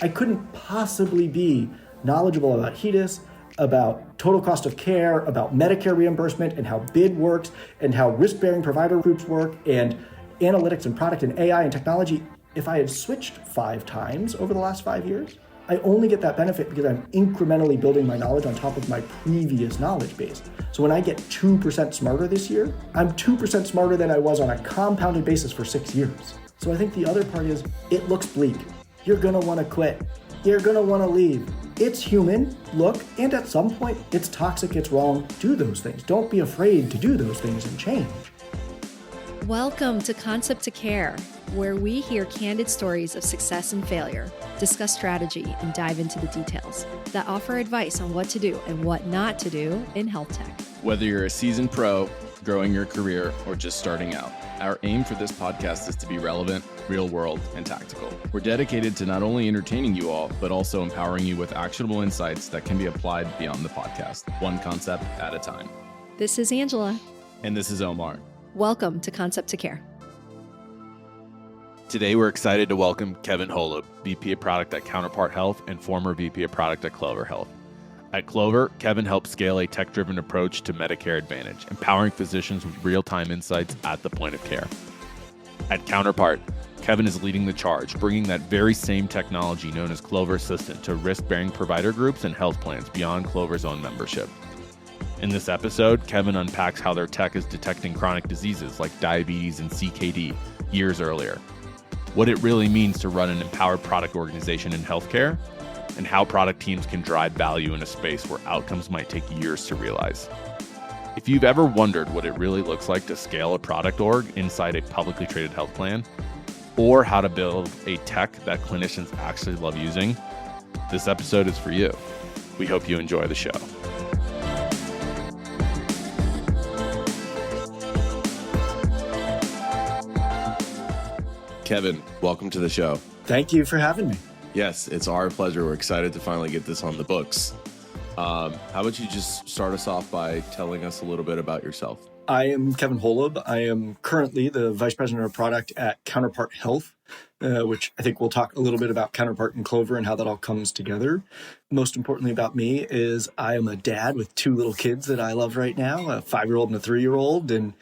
I couldn't possibly be knowledgeable about HEDIS, about total cost of care, about Medicare reimbursement and how bid works and how risk-bearing provider groups work and analytics and product and AI and technology if I had switched 5 times over the last 5 years. I only get that benefit because I'm incrementally building my knowledge on top of my previous knowledge base. So when I get 2% smarter this year, I'm 2% smarter than I was on a compounded basis for 6 years. So I think the other part is it looks bleak. You're gonna wanna quit. You're gonna wanna leave. It's human, look, and at some point it's toxic, it's wrong. Do those things. Don't be afraid to do those things and change. Welcome to Concept to Care, where we hear candid stories of success and failure, discuss strategy, and dive into the details that offer advice on what to do and what not to do in health tech. Whether you're a seasoned pro, growing your career, or just starting out, our aim for this podcast is to be relevant, real world, and tactical. We're dedicated to not only entertaining you all, but also empowering you with actionable insights that can be applied beyond the podcast, one concept at a time. This is Angela. And this is Omar. Welcome to Concept to Care. Today, we're excited to welcome Kevin Holub, VP of Product at Counterpart Health and former VP of Product at Clover Health. At Clover, Kevin helped scale a tech-driven approach to Medicare Advantage, empowering physicians with real-time insights at the point of care. At Counterpart, Kevin is leading the charge, bringing that very same technology known as Clover Assistant to risk-bearing provider groups and health plans beyond Clover's own membership. In this episode, Kevin unpacks how their tech is detecting chronic diseases like diabetes and CKD years earlier, what it really means to run an empowered product organization in healthcare, and how product teams can drive value in a space where outcomes might take years to realize. If you've ever wondered what it really looks like to scale a product org inside a publicly traded health plan, or how to build a tech that clinicians actually love using, this episode is for you. We hope you enjoy the show. Kevin, welcome to the show. Thank you for having me. Yes, it's our pleasure. We're excited to finally get this on the books. How about you just start us off by telling us a little bit about yourself? I am Kevin Holub. I am currently the Vice President of Product at Counterpart Health, which I think we'll talk a little bit about Counterpart and Clover and how that all comes together. Most importantly about me is I am a dad with 2 little kids that I love right now, a 5-year-old and a 3-year-old, and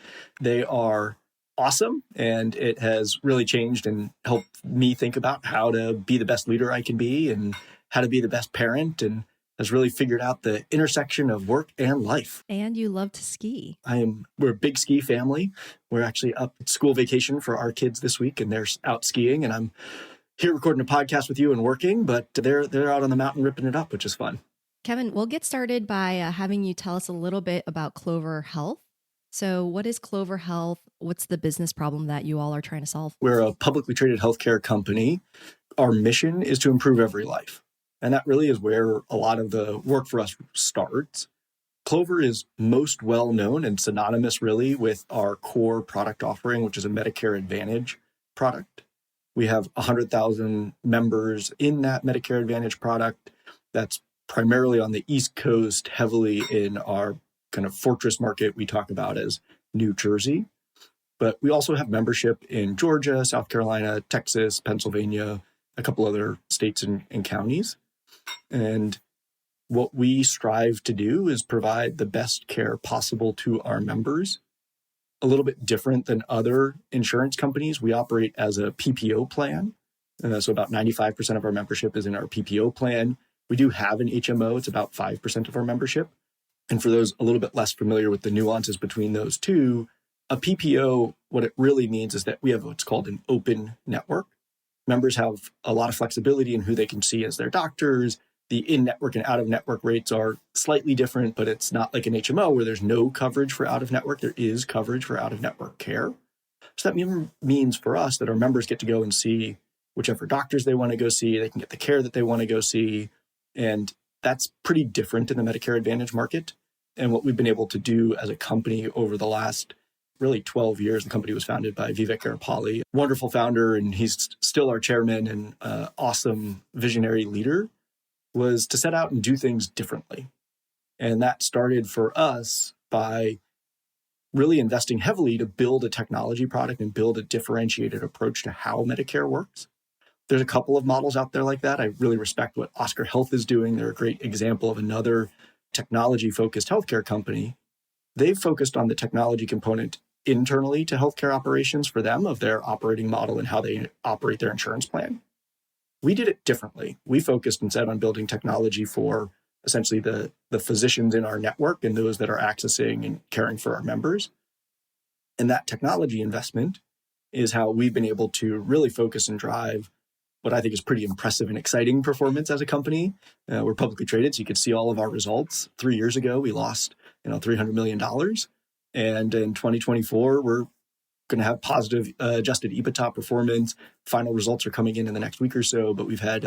they are awesome, and it has really changed and helped me think about how to be the best leader I can be and how to be the best parent, and has really figured out the intersection of work and life. And you love to ski. We're a big ski family. We're actually up at school vacation for our kids this week, and they're out skiing, and I'm here recording a podcast with you and working, but they're out on the mountain ripping it up, which is fun. Kevin, we'll get started by having you tell us a little bit about Clover Health. So what is Clover Health? What's the business problem that you all are trying to solve? We're a publicly traded healthcare company. Our mission is to improve every life. And that really is where a lot of the work for us starts. Clover is most well known and synonymous really with our core product offering, which is a Medicare Advantage product. We have 100,000 members in that Medicare Advantage product. That's primarily on the East Coast, heavily in our kind of fortress market we talk about as New Jersey. But we also have membership in Georgia, South Carolina, Texas, Pennsylvania, a couple other states and counties. And what we strive to do is provide the best care possible to our members. A little bit different than other insurance companies, we operate as a PPO plan. So about 95% of our membership is in our PPO plan. We do have an HMO. It's about 5% of our membership. And for those a little bit less familiar with the nuances between those two, a PPO, what it really means is that we have what's called an open network. Members have a lot of flexibility in who they can see as their doctors. The in-network and out-of-network rates are slightly different, but it's not like an HMO where there's no coverage for out-of-network. There is coverage for out-of-network care. So that means for us that our members get to go and see whichever doctors they want to go see. They can get the care that they want to go see. And that's pretty different in the Medicare Advantage market. And what we've been able to do as a company over the last really 12 years, the company was founded by Vivek Garipalli, wonderful founder, and he's still our chairman and awesome visionary leader, was to set out and do things differently. And that started for us by really investing heavily to build a technology product and build a differentiated approach to how Medicare works. There's a couple of models out there like that. I really respect what Oscar Health is doing. They're a great example of another technology-focused healthcare company. They've focused on the technology component internally to healthcare operations for them of their operating model and how they operate their insurance plan. We did it differently. We focused instead on building technology for essentially the physicians in our network and those that are accessing and caring for our members. And that technology investment is how we've been able to really focus and drive what I think is pretty impressive and exciting performance as a company. We're publicly traded, so you could see all of our results. 3 years ago, we lost $300 million. And in 2024, we're going to have positive adjusted EBITDA performance. Final results are coming in the next week or so, but we've had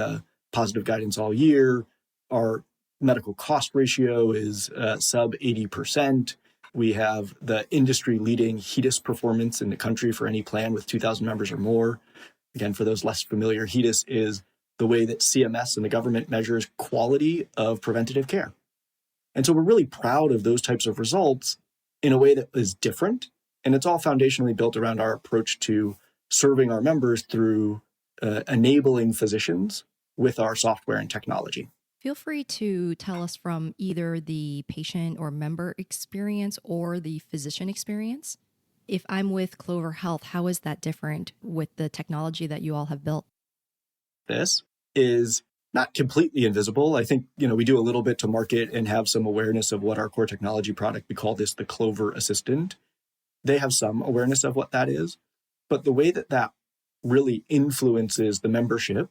positive guidance all year. Our medical cost ratio is sub 80%. We have the industry-leading HEDIS performance in the country for any plan with 2,000 members or more. Again, for those less familiar, HEDIS is the way that CMS and the government measures quality of preventative care. And so we're really proud of those types of results in a way that is different. And it's all foundationally built around our approach to serving our members through enabling physicians with our software and technology. Feel free to tell us from either the patient or member experience or the physician experience. If I'm with Clover Health, how is that different with the technology that you all have built? This is not completely invisible. I think, we do a little bit to market and have some awareness of what our core technology product, we call this the Clover Assistant. They have some awareness of what that is. But the way that that really influences the membership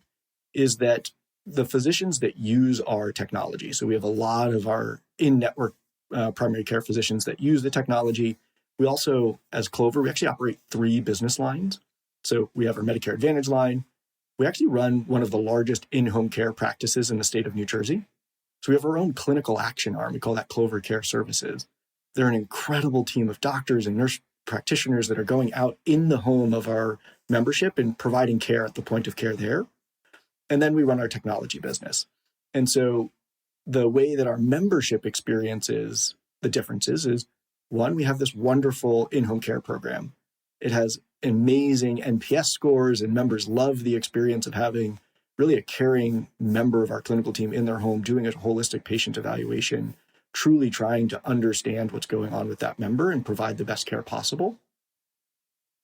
is that the physicians that use our technology, so we have a lot of our in-network primary care physicians that use the technology. We also, as Clover, we actually operate 3 business lines. So we have our Medicare Advantage line. We actually run one of the largest in-home care practices in the state of New Jersey. So we have our own clinical action arm. We call that Clover Care Services. They're an incredible team of doctors and nurse practitioners that are going out in the home of our membership and providing care at the point of care there. And then we run our technology business. And so the way that our membership experiences the differences is, one, we have this wonderful in-home care program. It has amazing NPS scores, and members love the experience of having really a caring member of our clinical team in their home doing a holistic patient evaluation, truly trying to understand what's going on with that member and provide the best care possible.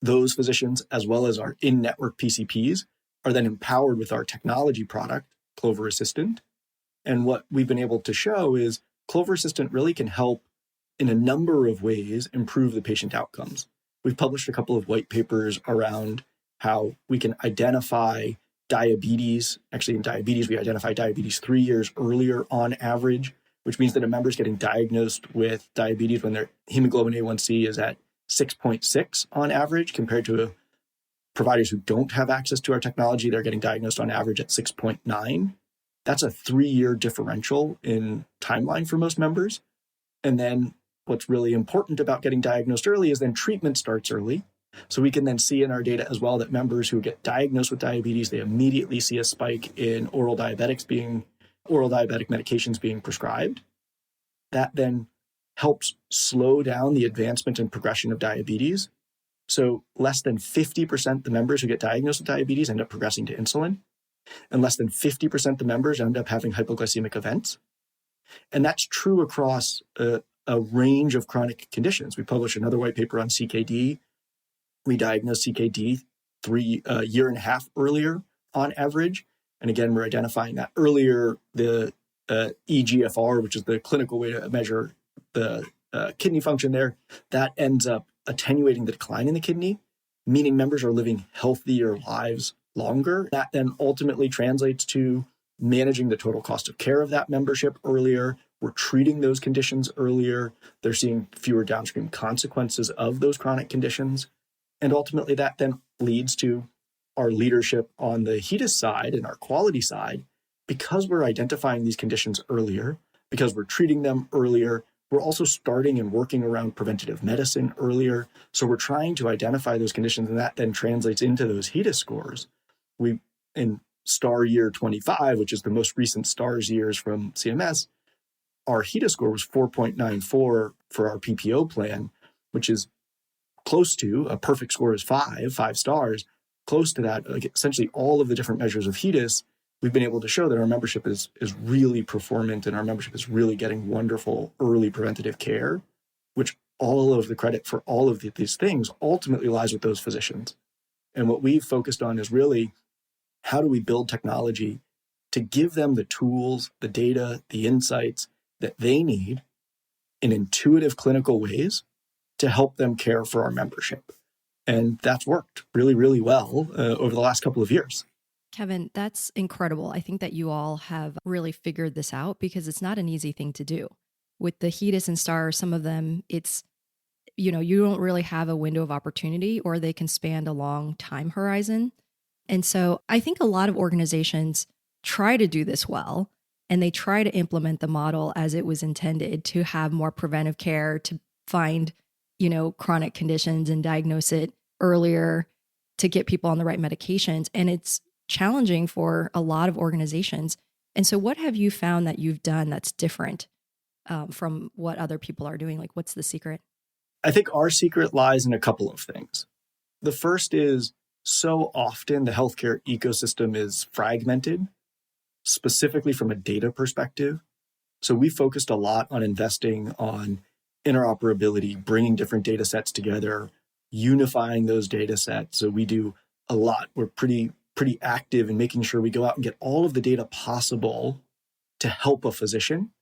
Those physicians, as well as our in-network PCPs, are then empowered with our technology product, Clover Assistant. And what we've been able to show is Clover Assistant really can help in a number of ways improve the patient outcomes. We've published a couple of white papers around how we can identify diabetes. Actually, in diabetes, we identify diabetes 3 years earlier on average, which means that a member is getting diagnosed with diabetes when their hemoglobin A1C is at 6.6 on average, compared to providers who don't have access to our technology. They're getting diagnosed on average at 6.9. That's a 3-year differential in timeline for most members. And then what's really important about getting diagnosed early is then treatment starts early. So we can then see in our data as well that members who get diagnosed with diabetes, they immediately see a spike in oral diabetic medications being prescribed. That then helps slow down the advancement and progression of diabetes. So less than 50% the members who get diagnosed with diabetes end up progressing to insulin, and less than 50% the members end up having hypoglycemic events. And that's true across a range of chronic conditions. We published another white paper on CKD. We diagnosed CKD 1.5 years earlier on average. And again, we're identifying that earlier. The eGFR, which is the clinical way to measure the kidney function there, that ends up attenuating the decline in the kidney, meaning members are living healthier lives longer. That then ultimately translates to managing the total cost of care of that membership earlier. We're treating those conditions earlier. They're seeing fewer downstream consequences of those chronic conditions. And ultimately, that then leads to our leadership on the HEDIS side and our quality side. Because we're identifying these conditions earlier, because we're treating them earlier, we're also starting and working around preventative medicine earlier. So we're trying to identify those conditions, and that then translates into those HEDIS scores. In STAR year 25, which is the most recent STARS years from CMS, our HEDIS score was 4.94 for our PPO plan, which is close to a perfect score is 5 stars, close to that, like essentially all of the different measures of HEDIS, we've been able to show that our membership is really performant and our membership is really getting wonderful early preventative care, which all of the credit for all of these things ultimately lies with those physicians. And what we've focused on is really, how do we build technology to give them the tools, the data, the insights that they need in intuitive clinical ways to help them care for our membership. And that's worked really, really well over the last couple of years. Kevin, that's incredible. I think that you all have really figured this out because it's not an easy thing to do. With the HEDIS and STAR, some of them, it's, you don't really have a window of opportunity or they can span a long time horizon. And so I think a lot of organizations try to do this well, and they try to implement the model as it was intended to have more preventive care, to find, chronic conditions and diagnose it earlier, to get people on the right medications. And it's challenging for a lot of organizations. And so what have you found that you've done that's different from what other people are doing? Like, what's the secret? I think our secret lies in a couple of things. The first is, so often the healthcare ecosystem is fragmented, specifically from a data perspective. So we focused a lot on investing on interoperability, bringing different data sets together, unifying those data sets. So we do a lot. We're pretty active in making sure we go out and get all of the data possible to help a physician.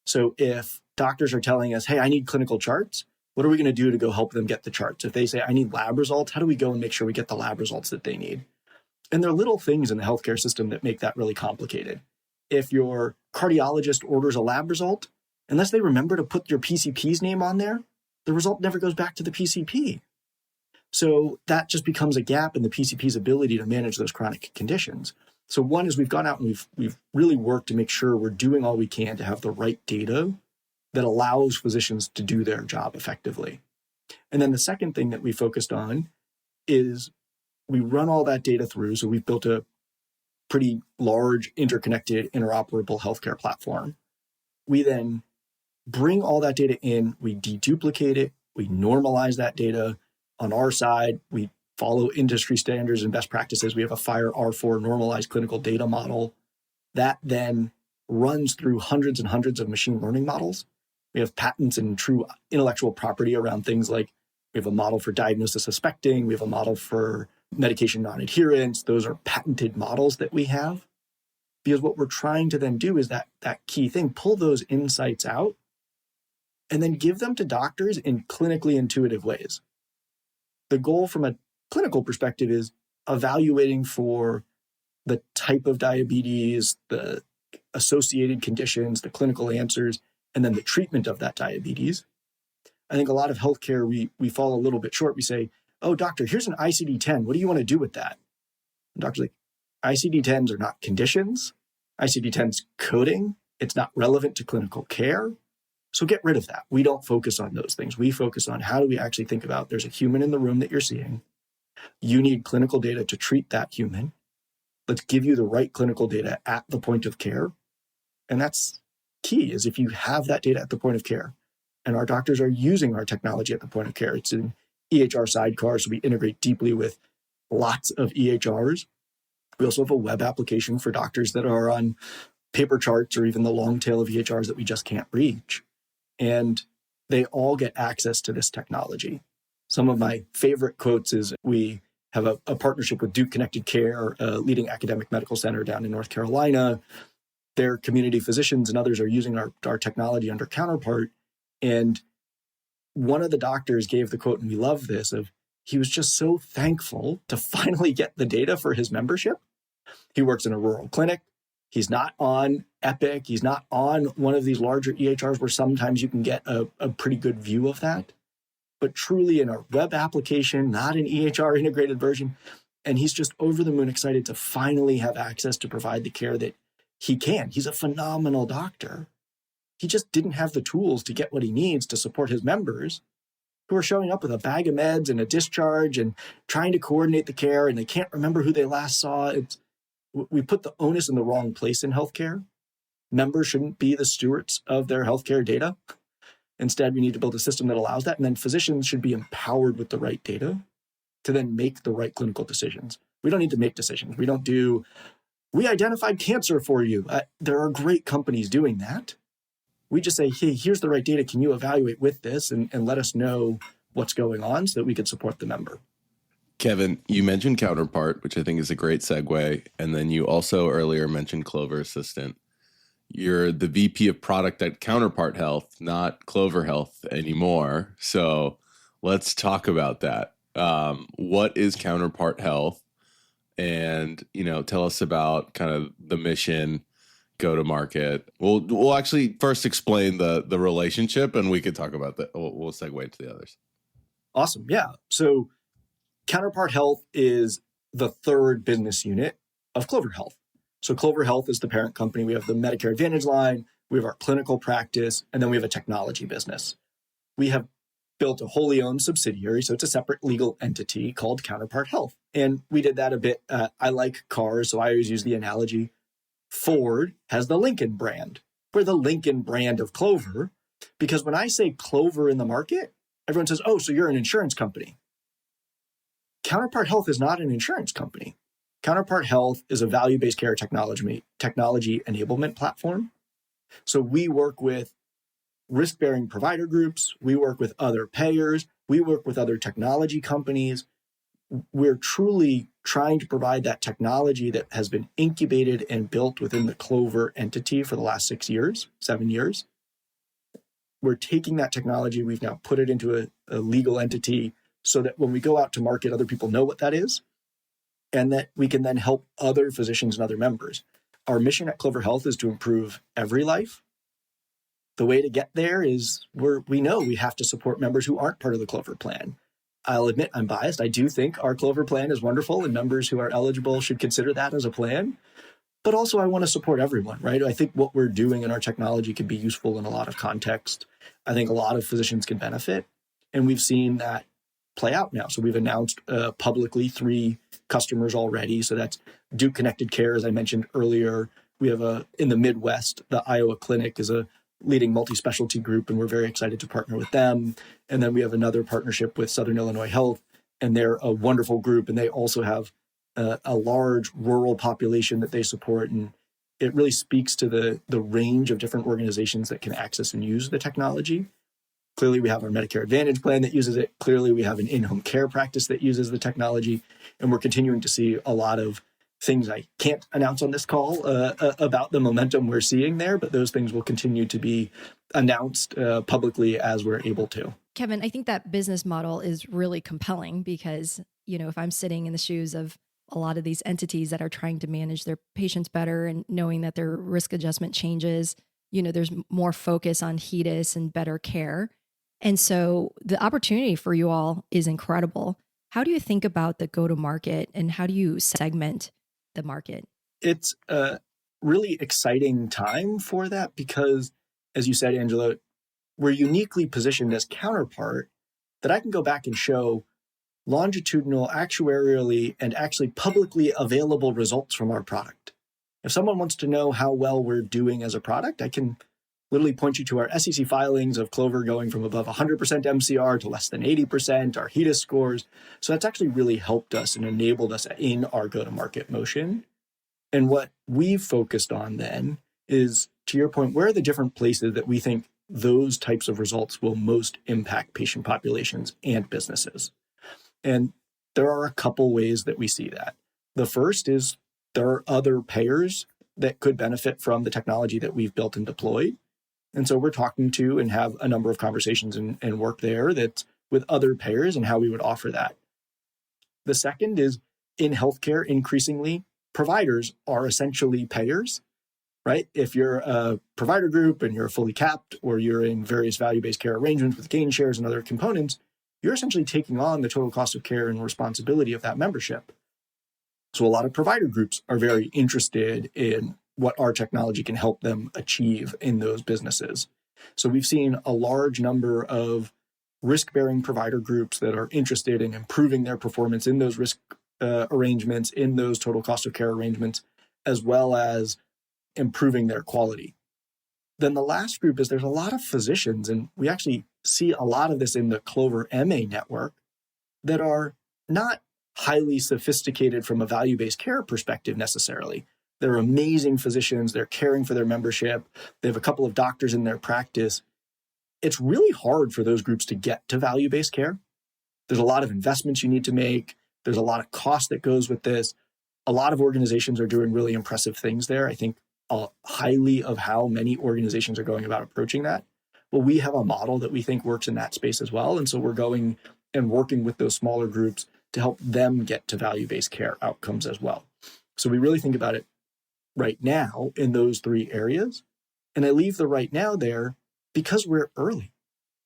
So if doctors are telling us, hey, I need clinical charts, what are we going to do to go help them get the charts? If they say, I need lab results, how do we go and make sure we get the lab results that they need? And there are little things in the healthcare system that make that really complicated. If your cardiologist orders a lab result, unless they remember to put your PCP's name on there, the result never goes back to the PCP. So that just becomes a gap in the PCP's ability to manage those chronic conditions. So one is we've gone out and we've really worked to make sure we're doing all we can to have the right data that allows physicians to do their job effectively. And then the second thing that we focused on is we run all that data through. So we've built a pretty large, interconnected, interoperable healthcare platform. We then bring all that data in, we deduplicate it, we normalize that data. On our side, we follow industry standards and best practices. We have a FHIR R4 normalized clinical data model that then runs through hundreds and hundreds of machine learning models. We have patents and true intellectual property around things like, we have a model for diagnosis suspecting, we have a model for medication non-adherence. Those are patented models that we have. Because what we're trying to then do is that key thing, pull those insights out and then give them to doctors in clinically intuitive ways. The goal from a clinical perspective is evaluating for the type of diabetes, the associated conditions, the clinical answers, and then the treatment of that diabetes. I think a lot of healthcare, we fall a little bit short. We say, oh, doctor, here's an ICD-10. What do you want to do with that? And doctor's like, ICD-10s are not conditions. ICD-10's coding. It's not relevant to clinical care. So get rid of that. We don't focus on those things. We focus on how do we actually think about there's a human in the room that you're seeing. You need clinical data to treat that human. Let's give you the right clinical data at the point of care. And that's key, is if you have that data at the point of care and our doctors are using our technology at the point of care. It's an EHR sidecar, so we integrate deeply with lots of EHRs. We also have a web application for doctors that are on paper charts or even the long tail of EHRs that we just can't reach. And they all get access to this technology. Some of my favorite quotes is we have a partnership with Duke Connected Care, a leading academic medical center down in North Carolina. Their community physicians and others are using our technology under Counterpart. And one of the doctors gave the quote, and we love this, of he was just so thankful to finally get the data for his membership. He works in a rural clinic. He's not on Epic. He's not on one of these larger EHRs where sometimes you can get a pretty good view of that, but truly in a web application, not an EHR integrated version. And he's just over the moon excited to finally have access to provide the care that he can. He's a phenomenal doctor. He just didn't have the tools to get what he needs to support his members who are showing up with a bag of meds and a discharge and trying to coordinate the care, and they can't remember who they last saw. We put the onus in the wrong place in healthcare. Members shouldn't be the stewards of their healthcare data. Instead, we need to build a system that allows that. And then physicians should be empowered with the right data. to then make the right clinical decisions. We don't need to make decisions. We identified cancer for you. There are great companies doing that. We just say, hey, here's the right data. Can you evaluate with this and let us know what's going on so that we could support the member? Kevin, you mentioned Counterpart, which I think is a great segue. And then you also earlier mentioned Clover Assistant. You're the VP of product at Counterpart Health, not Clover Health anymore. So let's talk about that. What is Counterpart Health? And, tell us about kind of the mission, go to market. We'll actually first explain the relationship, and we could talk about that. We'll segue into the others. Awesome. Yeah. So Counterpart Health is the third business unit of Clover Health. So Clover Health is the parent company. We have the Medicare Advantage line, we have our clinical practice, and then we have a technology business. We have built a wholly owned subsidiary, so it's a separate legal entity called Counterpart Health. And we did that a bit. I like cars, so I always use the analogy. Ford has the Lincoln brand. We're the Lincoln brand of Clover, because when I say Clover in the market, everyone says, oh, so you're an insurance company. Counterpart Health is not an insurance company. Counterpart Health is a value-based care technology enablement platform. So we work with risk-bearing provider groups. We work with other payers. We work with other technology companies. We're truly trying to provide that technology that has been incubated and built within the Clover entity for the last 7 years. We're taking that technology. We've now put it into a legal entity so that when we go out to market, other people know what that is, and that we can then help other physicians and other members. Our mission at Clover Health is to improve every life. The way to get there is we know we have to support members who aren't part of the Clover plan. I'll admit I'm biased. I do think our Clover plan is wonderful, and members who are eligible should consider that as a plan. But also I want to support everyone, right? I think what we're doing in our technology can be useful in a lot of context. I think a lot of physicians can benefit, and we've seen that play out now. So we've announced publicly 3 customers already. So that's Duke Connected Care, as I mentioned earlier. We have in the Midwest, the Iowa Clinic is a leading multi-specialty group, and we're very excited to partner with them. And then we have another partnership with Southern Illinois Health, and they're a wonderful group, and they also have a large rural population that they support. And it really speaks to the range of different organizations that can access and use the technology. Clearly, we have our Medicare Advantage plan that uses it. Clearly, we have an in-home care practice that uses the technology. And we're continuing to see a lot of things I can't announce on this call about the momentum we're seeing there, but those things will continue to be announced publicly as we're able to. Kevin, I think that business model is really compelling because, if I'm sitting in the shoes of a lot of these entities that are trying to manage their patients better and knowing that their risk adjustment changes, there's more focus on HEDIS and better care. And so the opportunity for you all is incredible. How do you think about the go-to-market and how do you segment the market? It's a really exciting time for that because, as you said, Angela, we're uniquely positioned as Counterpart that I can go back and show longitudinal, actuarially, and actually publicly available results from our product. If someone wants to know how well we're doing as a product, I can literally point you to our SEC filings of Clover going from above 100% MCR to less than 80%, our HEDIS scores. So that's actually really helped us and enabled us in our go-to-market motion. And what we've focused on then is, to your point, where are the different places that we think those types of results will most impact patient populations and businesses? And there are a couple ways that we see that. The first is there are other payers that could benefit from the technology that we've built and deployed. And so we're talking to and have a number of conversations and work there that's with other payers and how we would offer that. The second is in healthcare, increasingly, providers are essentially payers, right? If you're a provider group and you're fully capped or you're in various value-based care arrangements with gain shares and other components, you're essentially taking on the total cost of care and responsibility of that membership. So a lot of provider groups are very interested in what our technology can help them achieve in those businesses. So we've seen a large number of risk-bearing provider groups that are interested in improving their performance in those risk arrangements, in those total cost of care arrangements, as well as improving their quality. Then the last group is there's a lot of physicians, and we actually see a lot of this in the Clover MA network, that are not highly sophisticated from a value-based care perspective necessarily. They're amazing physicians. They're caring for their membership. They have a couple of doctors in their practice. It's really hard for those groups to get to value-based care. There's a lot of investments you need to make. There's a lot of cost that goes with this. A lot of organizations are doing really impressive things there. I think highly of how many organizations are going about approaching that. But we have a model that we think works in that space as well. And so we're going and working with those smaller groups to help them get to value-based care outcomes as well. So we really think about it right now in those three areas. And I leave the right now there because we're early,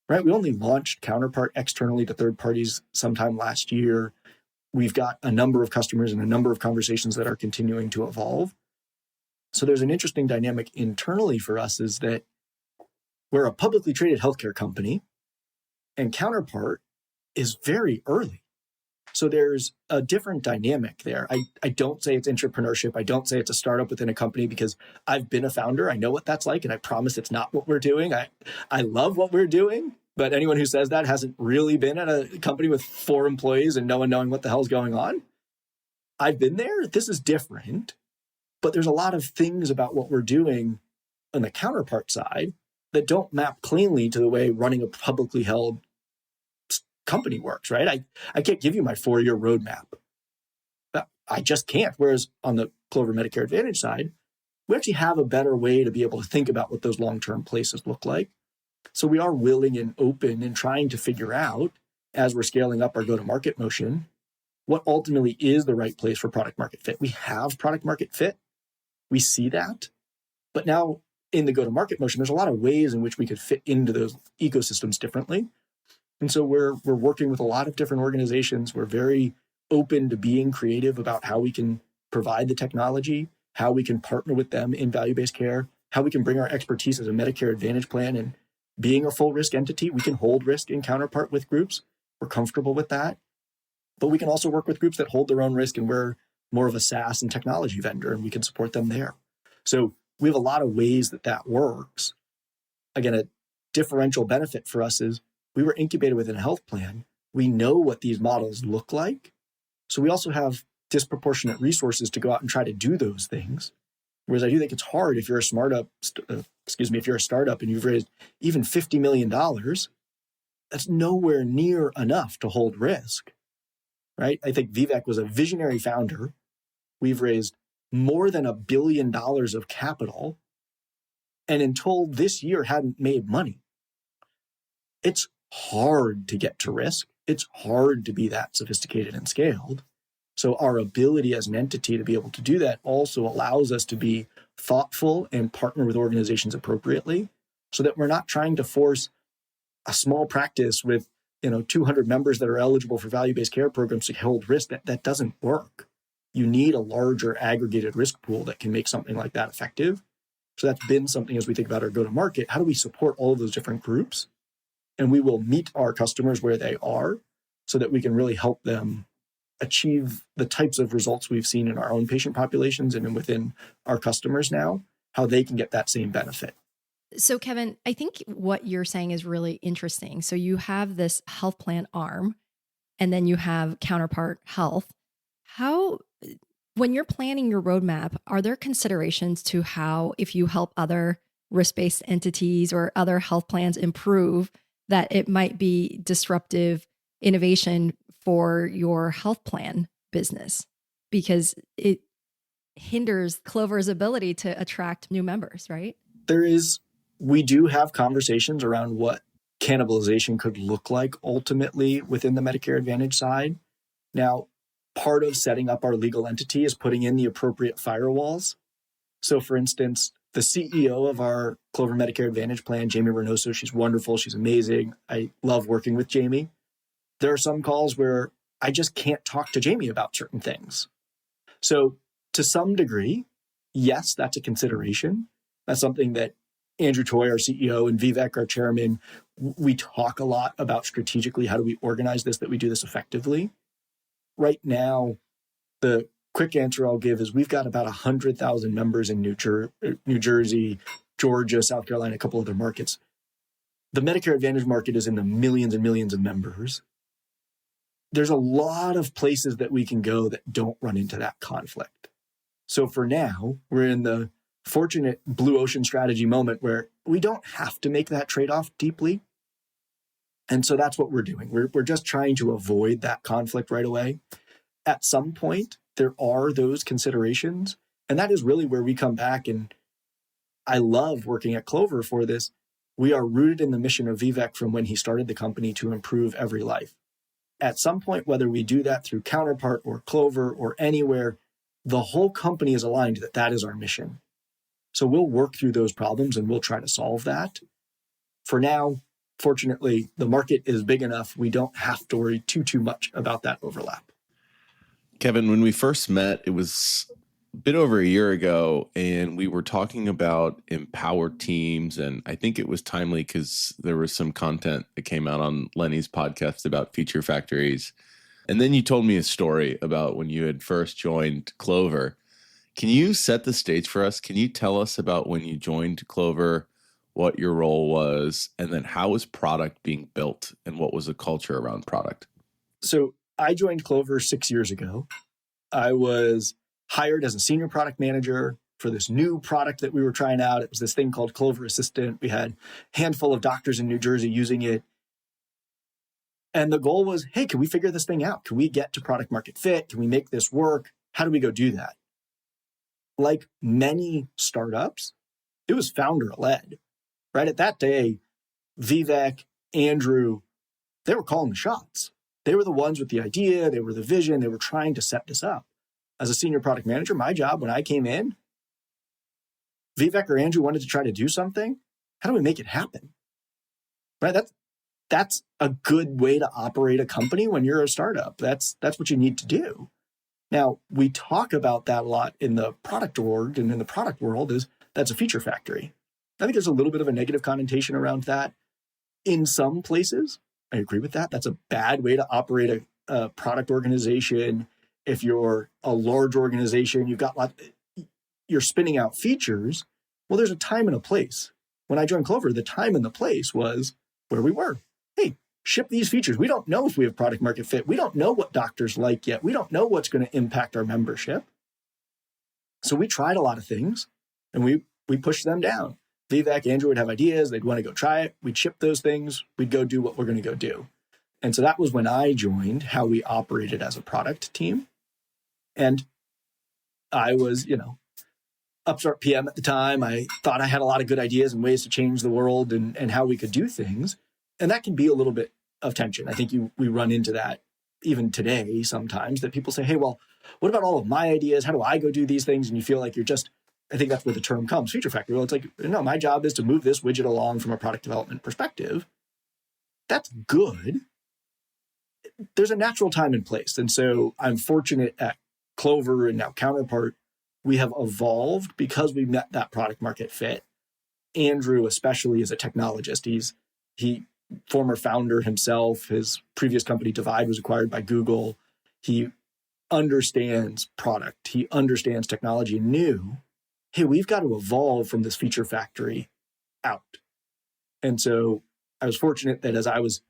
right? We only launched Counterpart externally to third parties sometime last year. We've got a number of customers and a number of conversations that are continuing to evolve. So there's an interesting dynamic internally for us is that we're a publicly traded healthcare company and Counterpart is very early. So there's a different dynamic there. I don't say it's entrepreneurship. I don't say it's a startup within a company because I've been a founder. I know what that's like. And I promise it's not what we're doing. I love what we're doing. But anyone who says that hasn't really been at a company with 4 employees and no one knowing what the hell's going on. I've been there. This is different. But there's a lot of things about what we're doing on the Counterpart side that don't map cleanly to the way running a publicly held company works, right? I can't give you my 4-year roadmap. I just can't. Whereas on the Clover Medicare Advantage side, we actually have a better way to be able to think about what those long-term places look like. So we are willing and open and trying to figure out, as we're scaling up our go-to-market motion, what ultimately is the right place for product market fit. We have product market fit. We see that. But now in the go-to-market motion, there's a lot of ways in which we could fit into those ecosystems differently. And so we're working with a lot of different organizations. We're very open to being creative about how we can provide the technology, how we can partner with them in value-based care, how we can bring our expertise as a Medicare Advantage plan. And being a full risk entity, we can hold risk in Counterpart with groups. We're comfortable with that. But we can also work with groups that hold their own risk, and we're more of a SaaS and technology vendor, and we can support them there. So we have a lot of ways that works. Again, a differential benefit for us is we were incubated within a health plan. We know what these models look like. So we also have disproportionate resources to go out and try to do those things. Whereas I do think it's hard if you're a if you're a startup and you've raised even $50 million, that's nowhere near enough to hold risk, right? I think Vivek was a visionary founder. We've raised more than $1 billion of capital and until this year hadn't made money. It's hard to get to risk. It's hard to be that sophisticated and scaled. So our ability as an entity to be able to do that also allows us to be thoughtful and partner with organizations appropriately so that we're not trying to force a small practice with 200 members that are eligible for value-based care programs to hold risk. That doesn't work. You need a larger aggregated risk pool that can make something like that effective. So that's been something as we think about our go-to-market. How do we support all of those different groups? And we will meet our customers where they are so that we can really help them achieve the types of results we've seen in our own patient populations and within our customers now, how they can get that same benefit. So Kevin, I think what you're saying is really interesting. So you have this health plan arm, and then you have Counterpart Health. When you're planning your roadmap, are there considerations to how, if you help other risk-based entities or other health plans improve, that it might be disruptive innovation for your health plan business because it hinders Clover's ability to attract new members, right? We do have conversations around what cannibalization could look like ultimately within the Medicare Advantage side. Now, part of setting up our legal entity is putting in the appropriate firewalls. So for instance, the CEO of our Clover Medicare Advantage plan, Jamie Reynoso, she's wonderful. She's amazing. I love working with Jamie. There are some calls where I just can't talk to Jamie about certain things. So to some degree, yes, that's a consideration. That's something that Andrew Toy, our CEO, and Vivek, our chairman, we talk a lot about strategically. How do we organize this, that we do this effectively? Right now, the quick answer I'll give is we've got about 100,000 members in New Jersey, Georgia, South Carolina, a couple other markets. The Medicare Advantage market is in the millions and millions of members. there's a lot of places that we can go that don't run into that conflict. So for now, we're in the fortunate blue ocean strategy moment where we don't have to make that trade-off deeply. And so that's what we're doing. We're just trying to avoid that conflict right away. At some point, there are those considerations. And that is really where we come back. And I love working at Clover for this. We are rooted in the mission of Vivek from when he started the company to improve every life. At some point, whether we do that through Counterpart or Clover or anywhere, the whole company is aligned that that is our mission. So we'll work through those problems and we'll try to solve that. For now, fortunately, the market is big enough. We don't have to worry too much about that overlap. Kevin, when we first met, it was a bit over a year ago, and we were talking about empowered teams. And I think it was timely because there was some content that came out on Lenny's podcast about feature factories. And then you told me a story about when you had first joined Clover. Can you set the stage for us? Can you tell us about when you joined Clover, what your role was, and then how was product being built and what was the culture around product? So I joined Clover 6 years ago. I was hired as a senior product manager for this new product that we were trying out. It was this thing called Clover Assistant. We had a handful of doctors in New Jersey using it. And the goal was, hey, can we figure this thing out? Can we get to product market fit? Can we make this work? How do we go do that? Like many startups, it was founder-led, right? At that day, Vivek, Andrew, they were calling the shots. They were the ones with the idea. They were the vision. They were trying to set this up. As a senior product manager, my job when I came in, Vivek or Andrew wanted to try to do something. How do we make it happen? Right? That's a good way to operate a company when you're a startup. That's what you need to do. Now, we talk about that a lot in the product org and in the product world is that's a feature factory. I think there's a little bit of a negative connotation around that. In some places, I agree with that. That's a bad way to operate a product organization. If you're a large organization, you're spinning out features. Well, there's a time and a place. When I joined Clover, the time and the place was where we were. Hey, ship these features. We don't know if we have product market fit. We don't know what doctors like yet. We don't know what's going to impact our membership. So we tried a lot of things and we pushed them down. Vivek, Andrew would have ideas. They'd want to go try it. We'd ship those things. We'd go do what we're going to go do. And so that was when I joined how we operated as a product team. And I was, upstart PM at the time. I thought I had a lot of good ideas and ways to change the world and how we could do things. And that can be a little bit of tension. I think we run into that even today sometimes, that people say, hey, well, what about all of my ideas? How do I go do these things? And you feel like I think that's where the term comes, feature factory. Well, it's like, no, my job is to move this widget along from a product development perspective. That's good. There's a natural time and place. And so I'm fortunate at Clover and now Counterpart, we have evolved because we met that product market fit. Andrew, especially, is a technologist. He former founder himself. His previous company, Divide, was acquired by Google. He understands product. He understands technology and knew, hey, we've got to evolve from this feature factory out. And so I was fortunate that as I was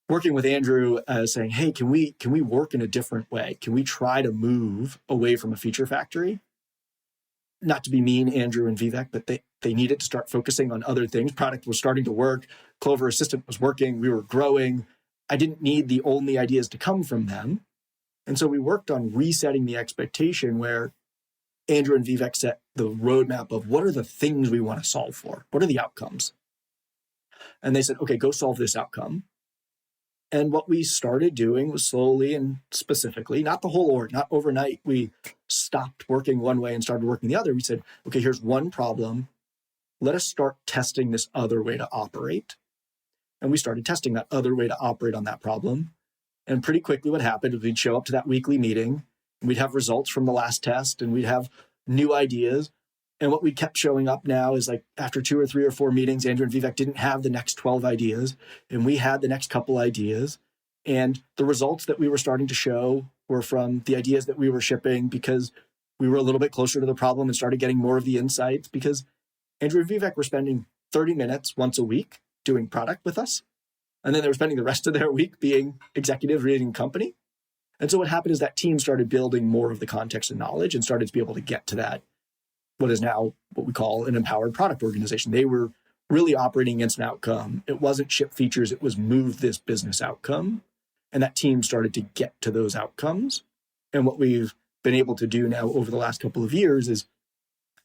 working with Andrew, saying, hey, can we work in a different way? Can we try to move away from a feature factory? Not to be mean, Andrew and Vivek, but they needed to start focusing on other things. Product was starting to work. Clover Assistant was working. We were growing. I didn't need the only ideas to come from them. And so we worked on resetting the expectation where Andrew and Vivek set the roadmap of what are the things we want to solve for? What are the outcomes? And they said, okay, go solve this outcome. And what we started doing was slowly and specifically, not the whole org, not overnight, we stopped working one way and started working the other. We said, okay, here's one problem. Let us start testing this other way to operate. And we started testing that other way to operate on that problem. And pretty quickly what happened is we'd show up to that weekly meeting and we'd have results from the last test and we'd have new ideas. And what we kept showing up now is like after 2 or 3 or 4 meetings, Andrew and Vivek didn't have the next 12 ideas and we had the next couple ideas. And the results that we were starting to show were from the ideas that we were shipping because we were a little bit closer to the problem and started getting more of the insights because Andrew and Vivek were spending 30 minutes once a week doing product with us. And then they were spending the rest of their week being executives reading company. And so what happened is that team started building more of the context and knowledge and started to be able to get to that, what is now what we call an empowered product organization. They were really operating against an outcome. It wasn't ship features, it was move this business outcome. And that team started to get to those outcomes. And what we've been able to do now over the last couple of years is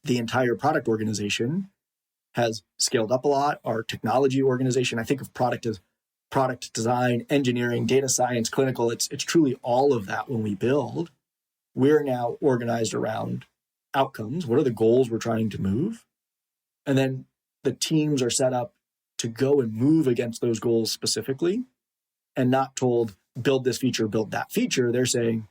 the entire product organization has scaled up a lot. Our technology organization, I think of product as product design, engineering, data science, clinical. It's truly all of that when we build. We're now organized around outcomes. What are the goals we're trying to move? And then the teams are set up to go and move against those goals specifically and not told, build this feature, build that feature. They're saying,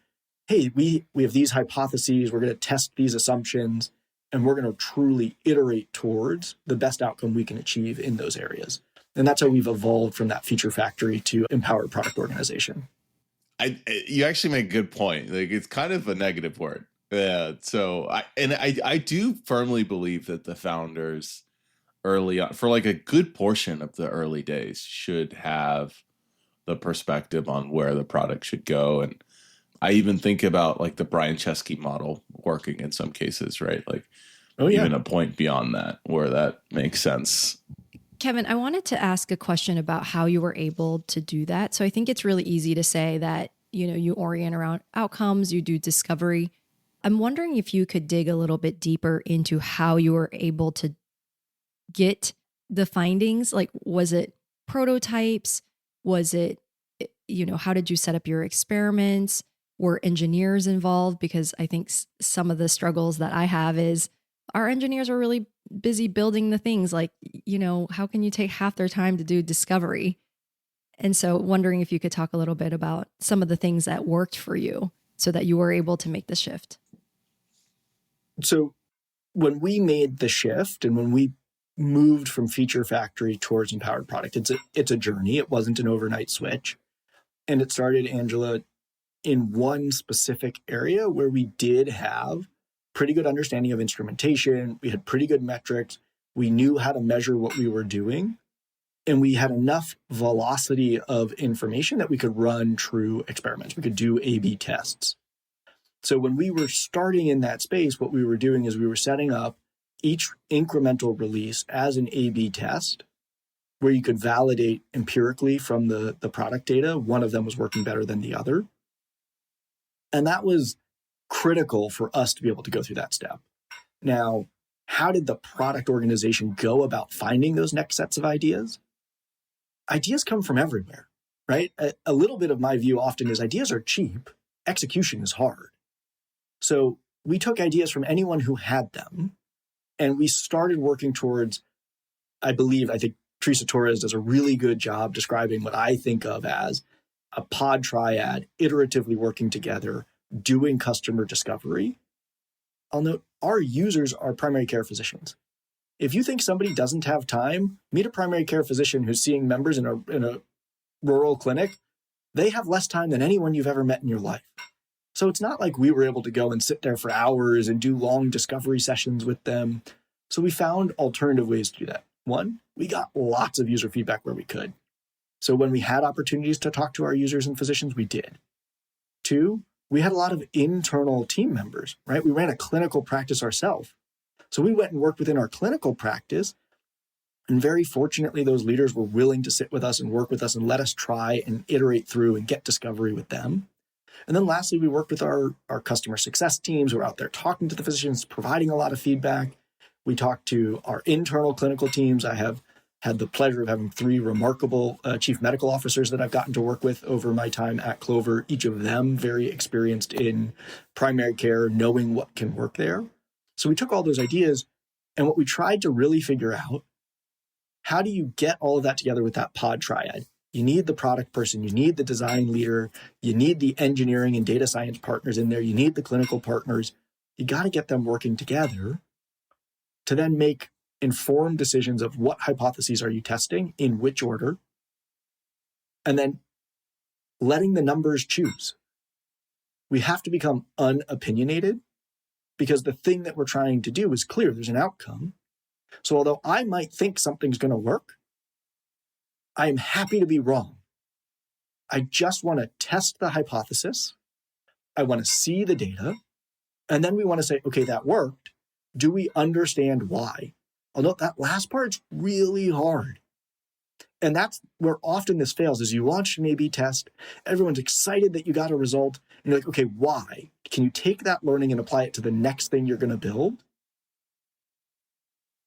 hey, we have these hypotheses, we're going to test these assumptions, and we're going to truly iterate towards the best outcome we can achieve in those areas. And that's how we've evolved from that feature factory to empowered product organization. You actually make a good point. Like, it's kind of a negative word. So I do firmly believe that the founders early on, for like a good portion of the early days, should have the perspective on where the product should go. And I even think about like the Brian Chesky model working in some cases, right? Like even a point beyond that where that makes sense. Kevin, I wanted to ask a question about how you were able to do that. So I think it's really easy to say that, you orient around outcomes, you do discovery. I'm wondering if you could dig a little bit deeper into how you were able to get the findings. Like, was it prototypes? Was it, how did you set up your experiments? Were engineers involved? Because I think some of the struggles that I have is our engineers are really busy building the things. Like, how can you take half their time to do discovery? And so wondering if you could talk a little bit about some of the things that worked for you so that you were able to make the shift. So when we made the shift and when we moved from feature factory towards empowered product, it's a journey. It wasn't an overnight switch. And it started, Angela, in one specific area where we did have pretty good understanding of instrumentation. We had pretty good metrics. We knew how to measure what we were doing. And we had enough velocity of information that we could run true experiments. We could do A/B tests. So when we were starting in that space, what we were doing is we were setting up each incremental release as an A/B test where you could validate empirically from the product data. One of them was working better than the other. And that was critical for us to be able to go through that step. Now, how did the product organization go about finding those next sets of ideas? Ideas come from everywhere, right? A little bit of my view often is ideas are cheap, execution is hard. So we took ideas from anyone who had them, and we started working towards, I think Teresa Torres does a really good job describing what I think of as a pod triad, iteratively working together, doing customer discovery. I'll note our users are primary care physicians. If you think somebody doesn't have time, meet a primary care physician who's seeing members in a rural clinic. They have less time than anyone you've ever met in your life. So it's not like we were able to go and sit there for hours and do long discovery sessions with them. So we found alternative ways to do that. One, we got lots of user feedback where we could. So when we had opportunities to talk to our users and physicians, we did. Two, we had a lot of internal team members, right? We ran a clinical practice ourselves. So we went and worked within our clinical practice. And very fortunately, those leaders were willing to sit with us and work with us and let us try and iterate through and get discovery with them. And then lastly, we worked with our customer success teams who are out there talking to the physicians, providing a lot of feedback. We talked to our internal clinical teams. I have had the pleasure of having 3 remarkable chief medical officers that I've gotten to work with over my time at Clover, each of them very experienced in primary care, knowing what can work there. So we took all those ideas, and what we tried to really figure out, how do you get all of that together with that pod triad? You need the product person, you need the design leader, you need the engineering and data science partners in there, you need the clinical partners. You got to get them working together to then make informed decisions of what hypotheses are you testing, in which order, and then letting the numbers choose. We have to become unopinionated because the thing that we're trying to do is clear. There's an outcome. So although I might think something's going to work, I'm happy to be wrong. I just want to test the hypothesis. I want to see the data. And then we want to say, okay, that worked. Do we understand why? Although that last part's really hard. And that's where often this fails is you launch an A/B test. Everyone's excited that you got a result. And you're like, okay, why? Can you take that learning and apply it to the next thing you're going to build?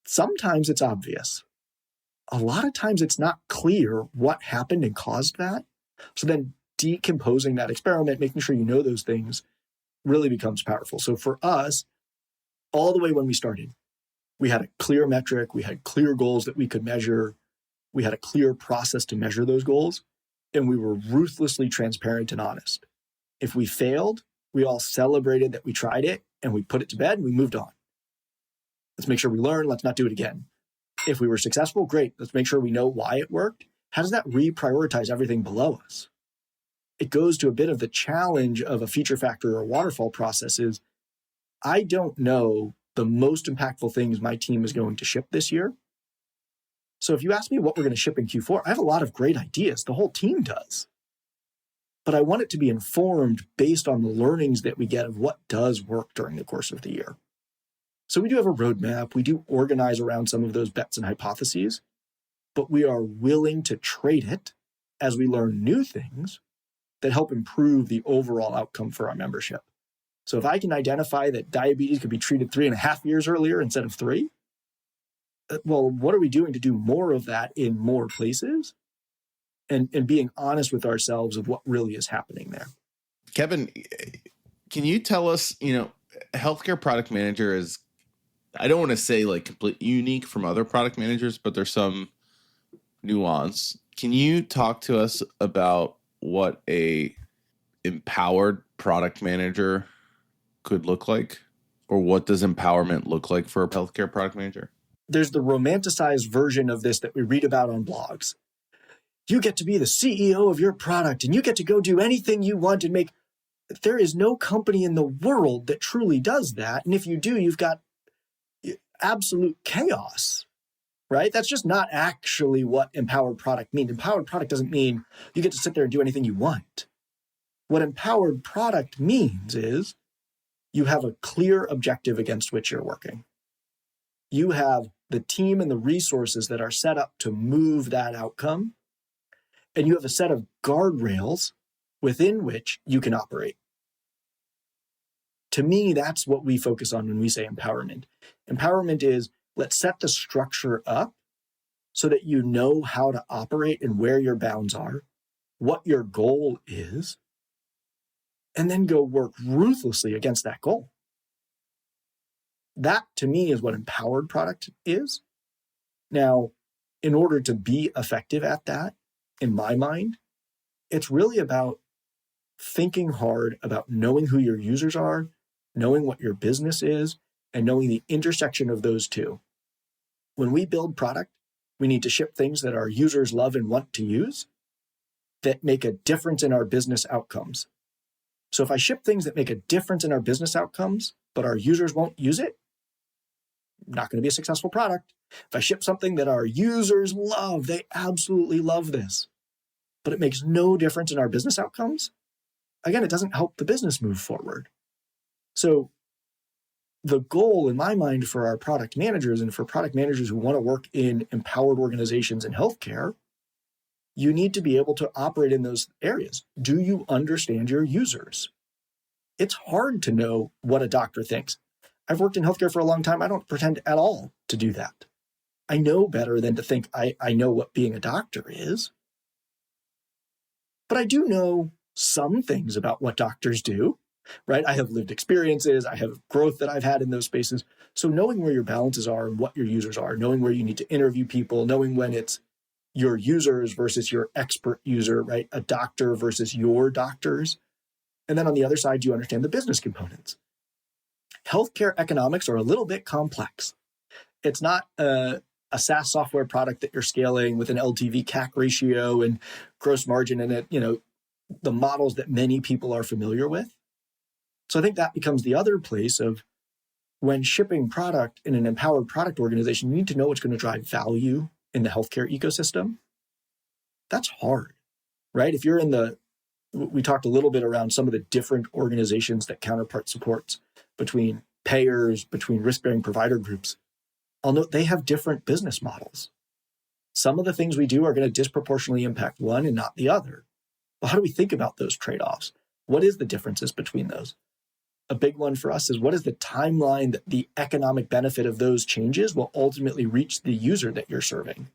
Sometimes it's obvious. A lot of times it's not clear what happened and caused that. So then decomposing that experiment, making sure you know those things really becomes powerful. So for us, all the way when we started, we had a clear metric, we had clear goals that we could measure, we had a clear process to measure those goals, and we were ruthlessly transparent and honest. If we failed, we all celebrated that we tried it and we put it to bed and we moved on. Let's make sure we learn, let's not do it again. If we were successful, great, let's make sure we know why it worked. How does that reprioritize everything below us? It goes to a bit of the challenge of a feature factor or waterfall process is, I don't know the most impactful things my team is going to ship this year. So if you ask me what we're going to ship in Q4, I have a lot of great ideas. The whole team does. But I want it to be informed based on the learnings that we get of what does work during the course of the year. So we do have a roadmap. We do organize around some of those bets and hypotheses, but we are willing to trade it as we learn new things that help improve the overall outcome for our membership. So if I can identify that diabetes could be treated 3.5 years earlier instead of 3, well, what are we doing to do more of that in more places? And being honest with ourselves of what really is happening there. Kevin, can you tell us, healthcare product manager is, I don't want to say like completely unique from other product managers, but there's some nuance. Can you talk to us about what a empowered product manager could look like? Or what does empowerment look like for a healthcare product manager? There's the romanticized version of this that we read about on blogs. You get to be the CEO of your product and you get to go do anything you want and make. There is no company in the world that truly does that. And if you do, you've got absolute chaos, right? That's just not actually what empowered product means. Empowered product doesn't mean you get to sit there and do anything you want. What empowered product means is you have a clear objective against which you're working. You have the team and the resources that are set up to move that outcome. And you have a set of guardrails within which you can operate. To me, that's what we focus on when we say empowerment. Empowerment is, let's set the structure up so that you know how to operate and where your bounds are, what your goal is, and then go work ruthlessly against that goal. That, to me, is what empowered product is. Now, in order to be effective at that, in my mind, it's really about thinking hard about knowing who your users are, knowing what your business is, and knowing the intersection of those two. When we build product, we need to ship things that our users love and want to use that make a difference in our business outcomes. So if I ship things that make a difference in our business outcomes, but our users won't use it, not going to be a successful product. If I ship something that our users love, they absolutely love this, but it makes no difference in our business outcomes, again, it doesn't help the business move forward. So the goal in my mind for our product managers and for product managers who want to work in empowered organizations in healthcare, you need to be able to operate in those areas. Do you understand your users? It's hard to know what a doctor thinks. I've worked in healthcare for a long time. I don't pretend at all to do that. I know better than to think I know what being a doctor is. But I do know some things about what doctors do, right? I have lived experiences. I have growth that I've had in those spaces. So knowing where your balances are and what your users are, knowing where you need to interview people, knowing when it's your users versus your expert user, right? A doctor versus your doctors. And then on the other side, you understand the business components. Healthcare economics are a little bit complex. It's not a SaaS software product that you're scaling with an LTV CAC ratio and gross margin in it, the models that many people are familiar with. So I think that becomes the other place of when shipping product in an empowered product organization, you need to know what's going to drive value in the healthcare ecosystem. That's hard, right? If you're we talked a little bit around some of the different organizations that Counterpart supports between payers, between risk-bearing provider groups. I'll note they have different business models. Some of the things we do are going to disproportionately impact one and not the other. Well, how do we think about those trade-offs? What is the differences between those? A big one for us is what is the timeline that the economic benefit of those changes will ultimately reach the user that you're serving?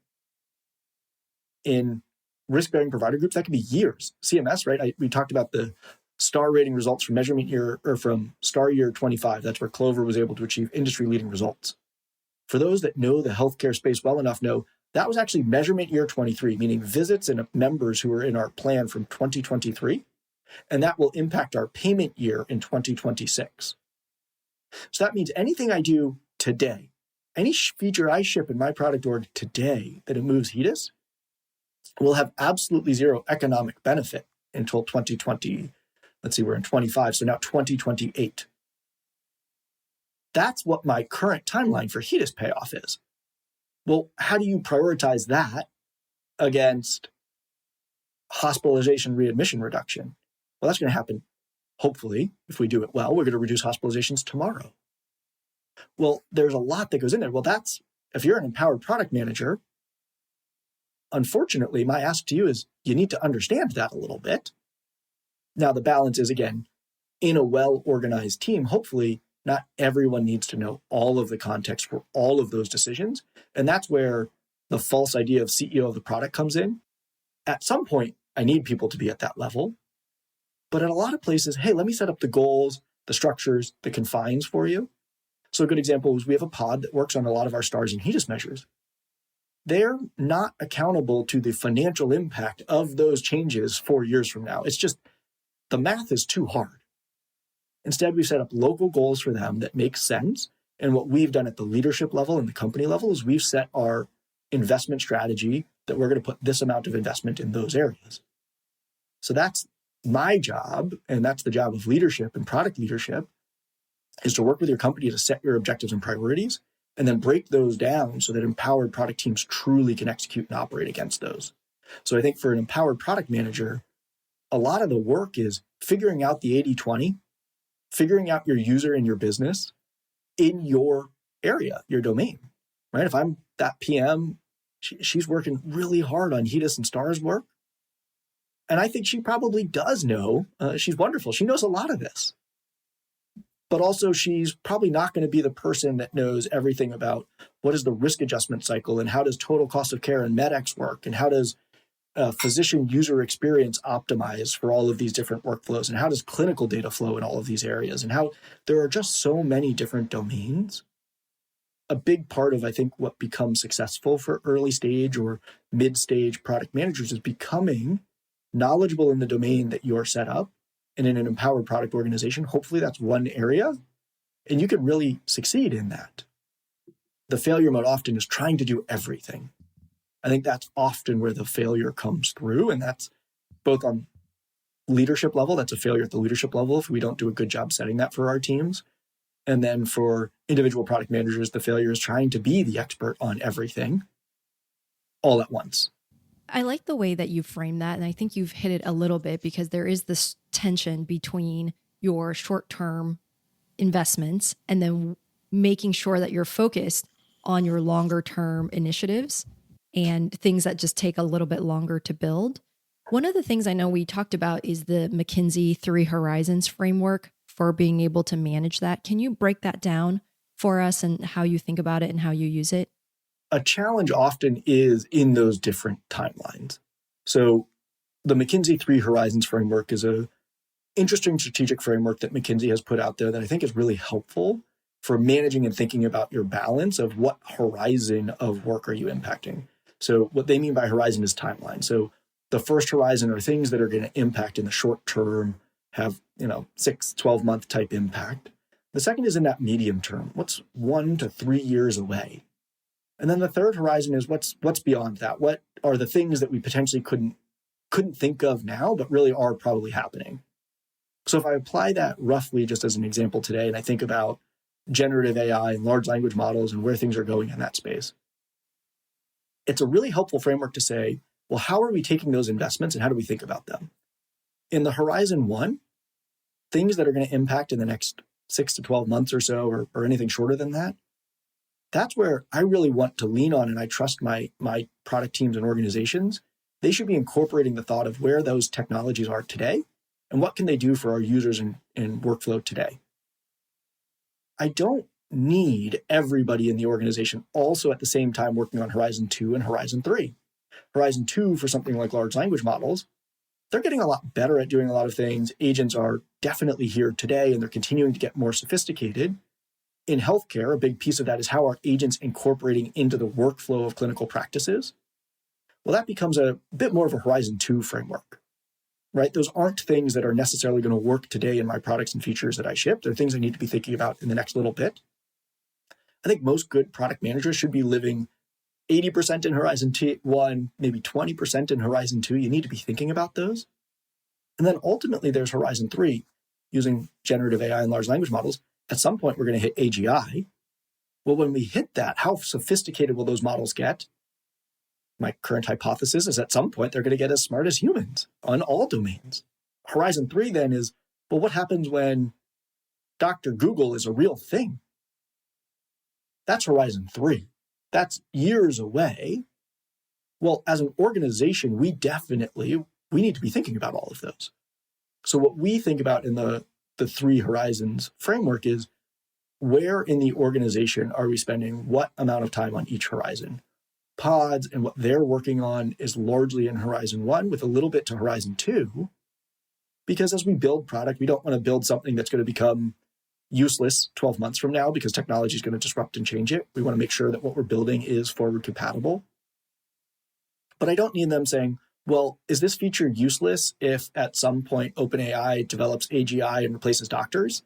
In risk-bearing provider groups, that could be years. CMS, right? We talked about the star rating results from measurement year or from star year 25. That's where Clover was able to achieve industry-leading results. For those that know the healthcare space well enough, know that was actually measurement year 23, meaning visits and members who are in our plan from 2023, and that will impact our payment year in 2026. So that means anything I do today, any feature I ship in my product org today that it moves HEDIS will have absolutely zero economic benefit until 2020. Let's see, we're in 25, so now 2028. That's what my current timeline for HEDIS payoff is. Well, how do you prioritize that against hospitalization readmission reduction? Well, that's going to happen, hopefully, if we do it well. We're going to reduce hospitalizations tomorrow. Well, there's a lot that goes in there. Well, if you're an empowered product manager, unfortunately, my ask to you is you need to understand that a little bit. Now, the balance is, again, in a well-organized team, hopefully, not everyone needs to know all of the context for all of those decisions. And that's where the false idea of CEO of the product comes in. At some point, I need people to be at that level. But at a lot of places, hey, let me set up the goals, the structures, the confines for you. So a good example is we have a pod that works on a lot of our stars and HEDIS measures. They're not accountable to the financial impact of those changes 4 years from now. It's just the math is too hard. Instead, we set up local goals for them that make sense. And what we've done at the leadership level and the company level is we've set our investment strategy that we're going to put this amount of investment in those areas. So that's my job, and that's the job of leadership and product leadership, is to work with your company to set your objectives and priorities and then break those down so that empowered product teams truly can execute and operate against those. So I think for an empowered product manager, a lot of the work is figuring out the 80-20, figuring out your user in your business in your area, your domain, right? If I'm that PM, she's working really hard on HEDIS and STARS work. And I think she probably does know, she's wonderful. She knows a lot of this. But also she's probably not going to be the person that knows everything about what is the risk adjustment cycle and how does total cost of care and MedX work and how does physician user experience optimize for all of these different workflows and how does clinical data flow in all of these areas and how there are just so many different domains. A big part of, I think, what becomes successful for early stage or mid-stage product managers is becoming knowledgeable in the domain that you're set up. And in an empowered product organization, hopefully that's one area, and you can really succeed in that. The failure mode often is trying to do everything. I think that's often where the failure comes through, and that's both on leadership level, that's a failure at the leadership level if we don't do a good job setting that for our teams. And then for individual product managers, the failure is trying to be the expert on everything all at once. I like the way that you frame that. And I think you've hit it a little bit because there is this tension between your short-term investments and then making sure that you're focused on your longer-term initiatives and things that just take a little bit longer to build. One of the things I know we talked about is the McKinsey 3 Horizons framework for being able to manage that. Can you break that down for us and how you think about it and how you use it? A challenge often is in those different timelines. So the McKinsey 3 Horizons framework is an interesting strategic framework that McKinsey has put out there that I think is really helpful for managing and thinking about your balance of what horizon of work are you impacting. So what they mean by horizon is timeline. So the first horizon are things that are going to impact in the short term, have 6, 12-month type impact. The second is in that medium term. What's 1 to 3 years away? And then the third horizon is what's beyond that? What are the things that we potentially couldn't think of now, but really are probably happening? So if I apply that roughly just as an example today, and I think about generative AI and large language models and where things are going in that space, it's a really helpful framework to say, well, how are we taking those investments and how do we think about them? In the Horizon 1, things that are going to impact in the next 6 to 12 months or so, or anything shorter than that, that's where I really want to lean on, and I trust my product teams and organizations. They should be incorporating the thought of where those technologies are today and what can they do for our users in workflow today. I don't need everybody in the organization also at the same time working on Horizon 2 and Horizon 3. Horizon 2 for something like large language models, they're getting a lot better at doing a lot of things. Agents are definitely here today and they're continuing to get more sophisticated. In healthcare, a big piece of that is how are agents incorporating into the workflow of clinical practices? Well, that becomes a bit more of a Horizon 2 framework, right? Those aren't things that are necessarily going to work today in my products and features that I ship. They're things I need to be thinking about in the next little bit. I think most good product managers should be living 80% in Horizon 1, maybe 20% in Horizon 2. You need to be thinking about those. And then ultimately there's Horizon 3 using generative AI and large language models. At some point, we're going to hit AGI. Well, when we hit that, how sophisticated will those models get? My current hypothesis is at some point, they're going to get as smart as humans on all domains. Horizon 3 then is, well, what happens when Dr. Google is a real thing? That's Horizon 3. That's years away. Well, as an organization, we need to be thinking about all of those. So what we think about in the 3 horizons framework is where in the organization are we spending what amount of time on each horizon? Pods and what they're working on is largely in Horizon 1 with a little bit to Horizon 2, because as we build product, we don't want to build something that's going to become useless 12 months from now because technology is going to disrupt and change it. We want to make sure that what we're building is forward compatible. But I don't need them saying, well, is this feature useless if at some point OpenAI develops AGI and replaces doctors?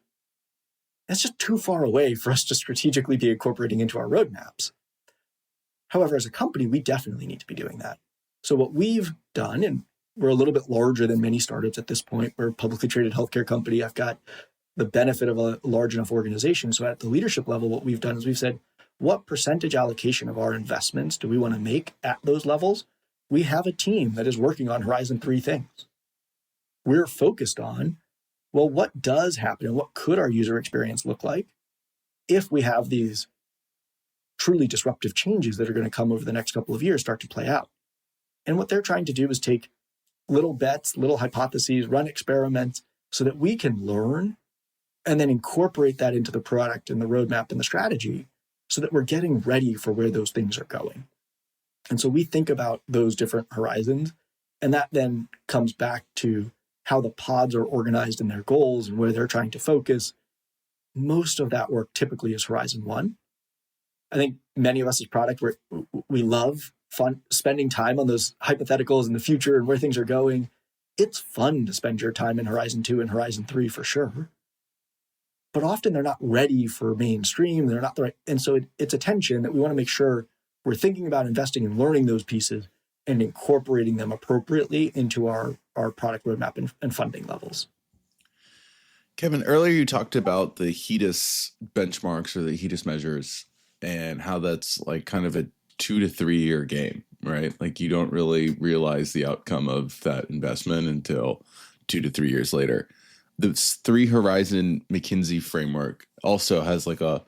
That's just too far away for us to strategically be incorporating into our roadmaps. However, as a company, we definitely need to be doing that. So what we've done, and we're a little bit larger than many startups at this point. We're a publicly traded healthcare company. I've got the benefit of a large enough organization. So at the leadership level, what we've done is we've said, what percentage allocation of our investments do we want to make at those levels? We have a team that is working on Horizon 3 things. We're focused on, well, what does happen and what could our user experience look like if we have these truly disruptive changes that are going to come over the next couple of years start to play out? And what they're trying to do is take little bets, little hypotheses, run experiments so that we can learn and then incorporate that into the product and the roadmap and the strategy so that we're getting ready for where those things are going. And so we think about those different horizons, and that then comes back to how the pods are organized in their goals and where they're trying to focus. Most of that work typically is Horizon 1. I think many of us as product, we love spending time on those hypotheticals in the future and where things are going. It's fun to spend your time in Horizon 2 and Horizon 3 for sure. But often they're not ready for mainstream. They're not the right. And so it's a tension that we want to make sure we're thinking about investing and learning those pieces and incorporating them appropriately into our product roadmap and funding levels. Kevin, earlier you talked about the HEDIS benchmarks or the HEDIS measures and how that's like kind of a 2 to 3 year game, right? Like you don't really realize the outcome of that investment until 2 to 3 years later. The 3 horizon McKinsey framework also has like a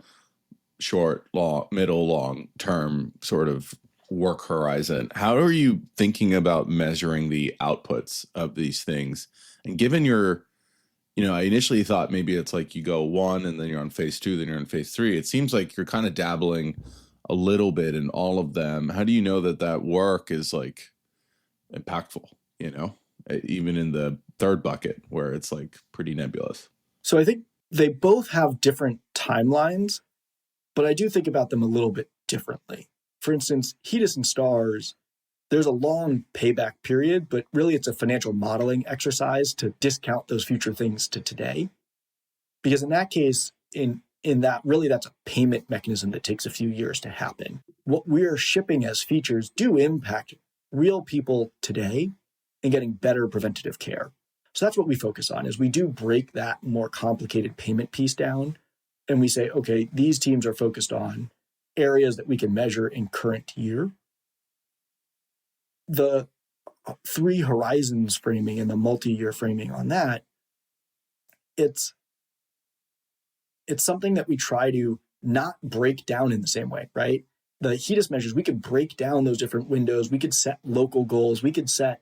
short, long, middle, long term sort of work horizon. How are you thinking about measuring the outputs of these things? And given your, I initially thought maybe it's like you go 1 and then you're on phase 2, then you're on phase 3. It seems like you're kind of dabbling a little bit in all of them. How do you know that work is like impactful, even in the third bucket where it's like pretty nebulous? So I think they both have different timelines, but I do think about them a little bit differently. For instance, HEDIS and STARS, there's a long payback period, but really it's a financial modeling exercise to discount those future things to today. Because in that case, in that, really that's a payment mechanism that takes a few years to happen. What we're shipping as features do impact real people today in getting better preventative care. So that's what we focus on, is we do break that more complicated payment piece down. And we say, okay, these teams are focused on areas that we can measure in current year. The three horizons framing and the multi-year framing on that, it's something that we try to not break down in the same way, right? The HEDIS measures, we could break down those different windows. We could set local goals. We could set,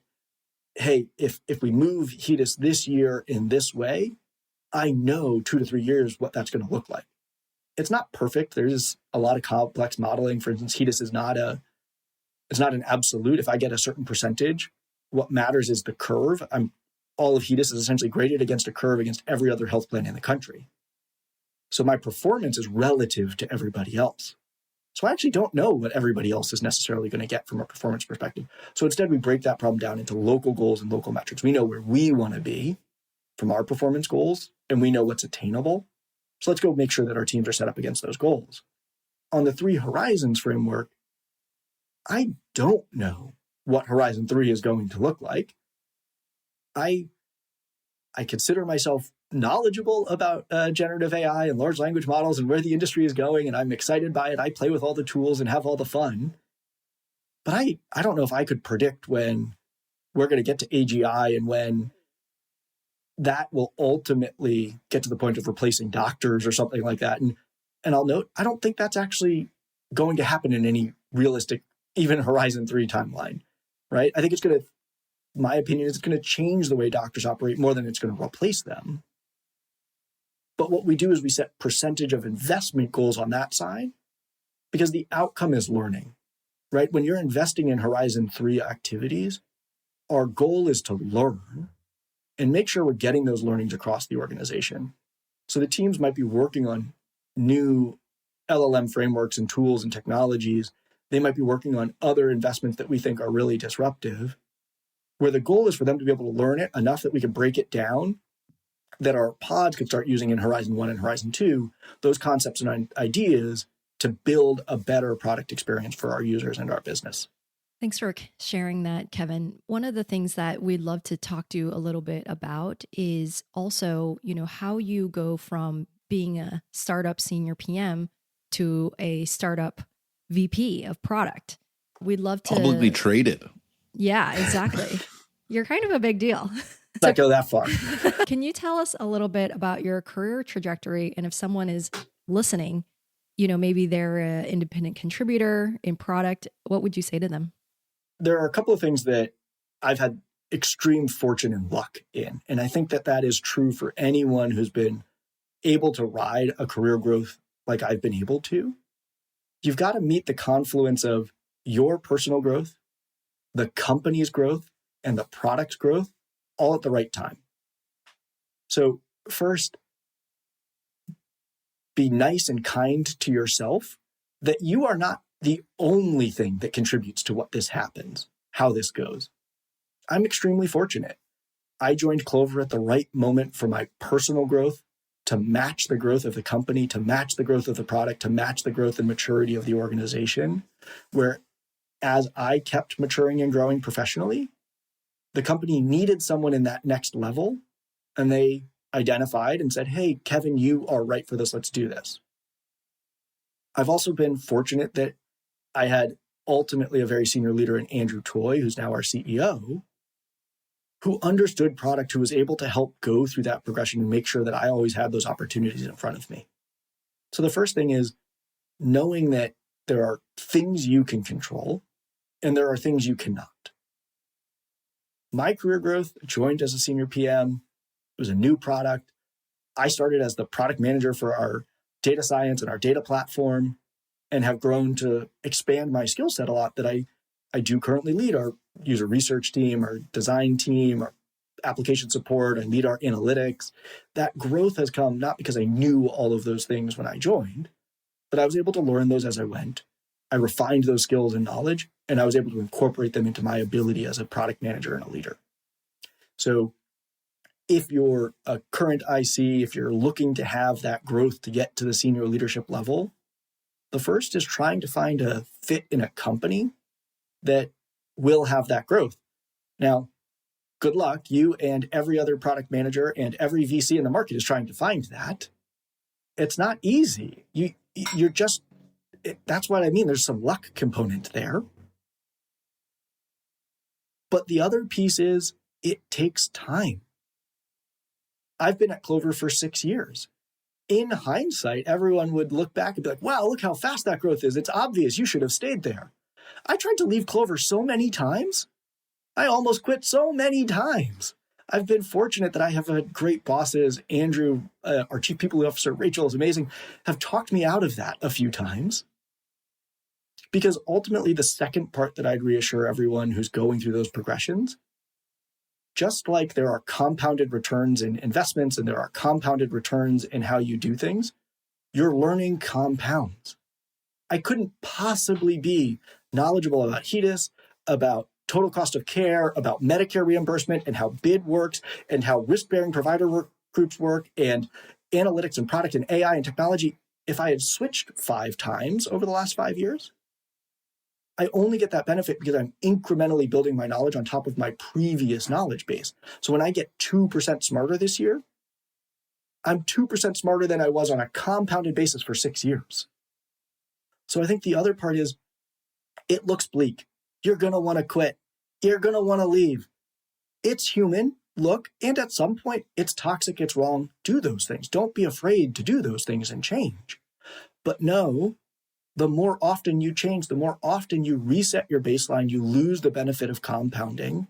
hey, if we move HEDIS this year in this way, I know 2 to 3 years what that's going to look like. It's not perfect. There's a lot of complex modeling. For instance, HEDIS is not an absolute. If I get a certain percentage, what matters is the curve. All of HEDIS is essentially graded against a curve against every other health plan in the country. So my performance is relative to everybody else. So I actually don't know what everybody else is necessarily going to get from a performance perspective. So instead, we break that problem down into local goals and local metrics. We know where we want to be from our performance goals, and we know what's attainable. So let's go make sure that our teams are set up against those goals. On the 3 horizons framework, I don't know what Horizon 3 is going to look like. I consider myself knowledgeable about generative AI and large language models and where the industry is going, and I'm excited by it. I play with all the tools and have all the fun. But I don't know if I could predict when we're going to get to AGI and when that will ultimately get to the point of replacing doctors or something like that. And I'll note, I don't think that's actually going to happen in any realistic, even Horizon 3 timeline, right? I think my opinion is it's going to change the way doctors operate more than it's going to replace them. But what we do is we set percentage of investment goals on that side because the outcome is learning, right? When you're investing in Horizon 3 activities, our goal is to learn and make sure we're getting those learnings across the organization. So the teams might be working on new LLM frameworks and tools and technologies. They might be working on other investments that we think are really disruptive, where the goal is for them to be able to learn it enough that we can break it down, that our pods could start using in Horizon 1 and Horizon 2, those concepts and ideas to build a better product experience for our users and our business. Thanks for sharing that, Kevin. One of the things that we'd love to talk to you a little bit about is also, how you go from being a startup senior PM to a startup VP of product. We'd love to publicly traded. Yeah, exactly. You're kind of a big deal. Not go that far. Can you tell us a little bit about your career trajectory? And if someone is listening, maybe they're an independent contributor in product, what would you say to them? There are a couple of things that I've had extreme fortune and luck in. And I think that is true for anyone who's been able to ride a career growth like I've been able to. You've got to meet the confluence of your personal growth, the company's growth, and the product's growth all at the right time. So first, be nice and kind to yourself that you are not the only thing that contributes to what this happens, how this goes. I'm extremely fortunate. I joined Clover at the right moment for my personal growth to match the growth of the company, to match the growth of the product, to match the growth and maturity of the organization, where as I kept maturing and growing professionally, the company needed someone in that next level, and they identified and said, hey, Kevin, you are right for this. Let's do this. I've also been fortunate that I had ultimately a very senior leader in Andrew Toy, who's now our CEO, who understood product, who was able to help go through that progression and make sure that I always had those opportunities in front of me. So the first thing is knowing that there are things you can control and there are things you cannot. My career growth, joined as a senior PM, it was a new product. I started as the product manager for our data science and our data platform and have grown to expand my skill set a lot that I do currently lead our user research team, our design team, our application support, and lead our analytics. That growth has come not because I knew all of those things when I joined, but I was able to learn those as I went. I refined those skills and knowledge, and I was able to incorporate them into my ability as a product manager and a leader. So if you're a current IC, if you're looking to have that growth to get to the senior leadership level, the first is trying to find a fit in a company that will have that growth. Now, good luck. You and every other product manager and every VC in the market is trying to find that. It's not easy. You're just, that's what I mean. There's some luck component there. But the other piece is it takes time. I've been at Clover for 6 years. In hindsight, everyone would look back and be like, wow, look how fast that growth is. It's obvious you should have stayed there. I tried to leave Clover so many times. I almost quit so many times. I've been fortunate that I have had great bosses. Andrew, our chief people officer, Rachel is amazing, have talked me out of that a few times. Because ultimately, the second part that I'd reassure everyone who's going through those progressions, just like there are compounded returns in investments and there are compounded returns in how you do things, your learning compounds. I couldn't possibly be knowledgeable about HEDIS, about total cost of care, about Medicare reimbursement and how bid works and how risk-bearing provider groups work and analytics and product and AI and technology if I had switched 5 times over the last 5 years. I only get that benefit because I'm incrementally building my knowledge on top of my previous knowledge base. So when I get 2% smarter this year, I'm 2% smarter than I was on a compounded basis for 6 years. So I think the other part is it looks bleak. You're going to want to quit. You're going to want to leave. It's human. Look, and at some point, it's toxic, it's wrong. Do those things. Don't be afraid to do those things and change. But no, the more often you change, the more often you reset your baseline, you lose the benefit of compounding,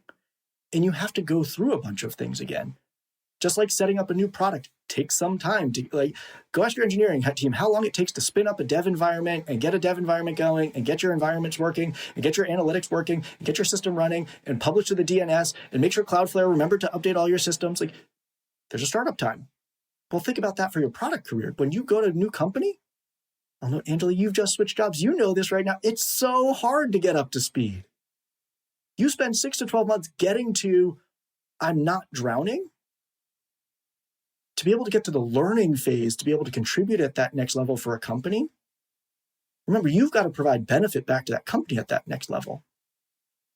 and you have to go through a bunch of things again. Just like setting up a new product takes some time to go ask your engineering team how long it takes to spin up a dev environment and get a dev environment going and get your environments working and get your analytics working and get your system running and publish to the DNS and make sure Cloudflare remember to update all your systems. There's a startup time. Well, think about that for your product career. When you go to a new company, I know, Angela, you've just switched jobs. You know this right now. It's so hard to get up to speed. You spend 6 to 12 months getting to, I'm not drowning. To be able to get to the learning phase, to be able to contribute at that next level for a company, remember, you've got to provide benefit back to that company at that next level.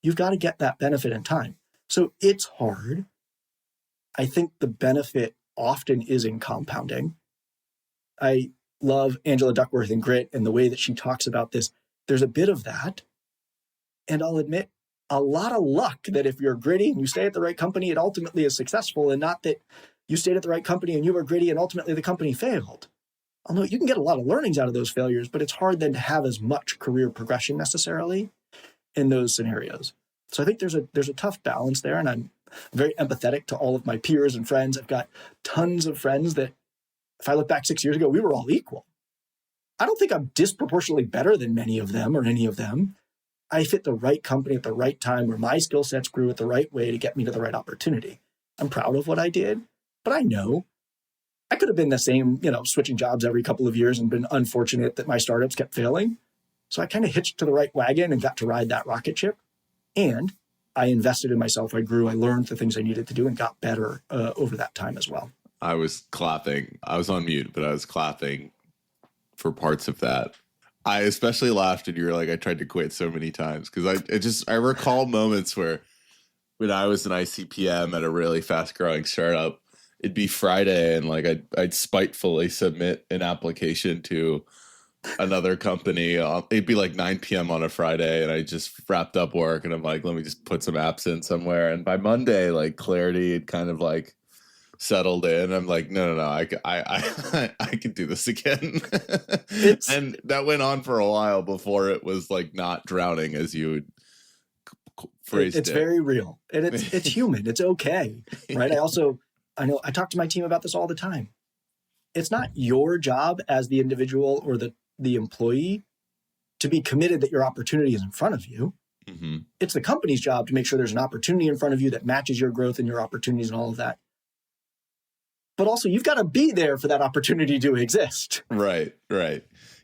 You've got to get that benefit in time. So it's hard. I think the benefit often is in compounding. I love Angela Duckworth in Grit and the way that she talks about this. There's a bit of that. And I'll admit, a lot of luck that if you're gritty and you stay at the right company, it ultimately is successful, and not that you stayed at the right company and you were gritty and ultimately the company failed. Although you can get a lot of learnings out of those failures, but it's hard then to have as much career progression necessarily in those scenarios. So I think there's a tough balance there, and I'm very empathetic to all of my peers and friends. I've got tons of friends that, if I look back 6 years ago, we were all equal. I don't think I'm disproportionately better than many of them or any of them. I fit the right company at the right time where my skill sets grew at the right way to get me to the right opportunity. I'm proud of what I did, but I know I could have been the same, switching jobs every couple of years and been unfortunate that my startups kept failing. So I kind of hitched to the right wagon and got to ride that rocket ship. And I invested in myself. I grew. I learned the things I needed to do and got better over that time as well. I was clapping. I was on mute, but I was clapping for parts of that. I especially laughed and you were like, I tried to quit so many times because I recall moments where when I was an ICPM at a really fast growing startup, it'd be Friday and I'd spitefully submit an application to another company. It'd be 9 p.m. on a Friday and I just wrapped up work and I'm like, let me just put some apps in somewhere. And by Monday, clarity had kind of settled in. I'm like, no, I can do this again. And that went on for a while before it was not drowning, as you would phrase it. It's very real, and it's human. It's okay, right? I know I talk to my team about this all the time. It's not your job as the individual or the employee to be committed that your opportunity is in front of you. Mm-hmm. It's the company's job to make sure there's an opportunity in front of you that matches your growth and your opportunities and all of that. But also, you've got to be there for that opportunity to exist. Right.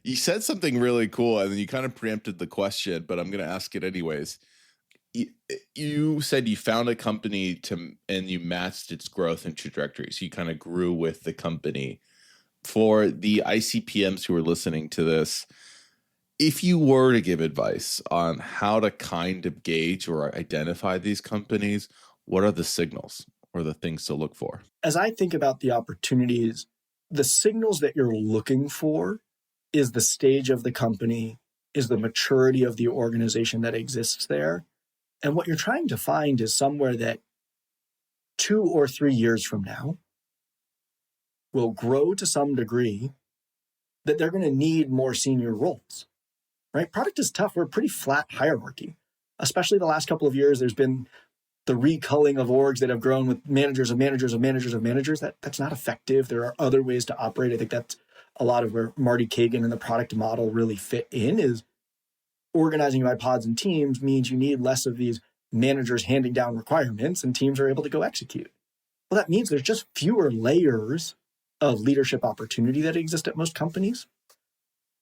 You said something really cool, and then you kind of preempted the question, but I'm going to ask it anyways. You said you found a company and you matched its growth and trajectory. So you kind of grew with the company. For the ICPMs who are listening to this, if you were to give advice on how to kind of gauge or identify these companies, what are the signals or the things to look for? As I think about the opportunities, the signals that you're looking for is the stage of the company, is the maturity of the organization that exists there, And what you're trying to find is somewhere that 2 or 3 years from now will grow to some degree that they're going to need more senior roles, right? Product is tough. We're a pretty flat hierarchy, especially the last couple of years. There's been the reculling of orgs that have grown with managers of managers of managers of managers. That's not effective. There are other ways to operate. I think that's a lot of where Marty Kagan and the product model really fit in, is organizing by pods and teams means you need less of these managers handing down requirements and teams are able to go execute. Well, that means there's just fewer layers of leadership opportunity that exist at most companies.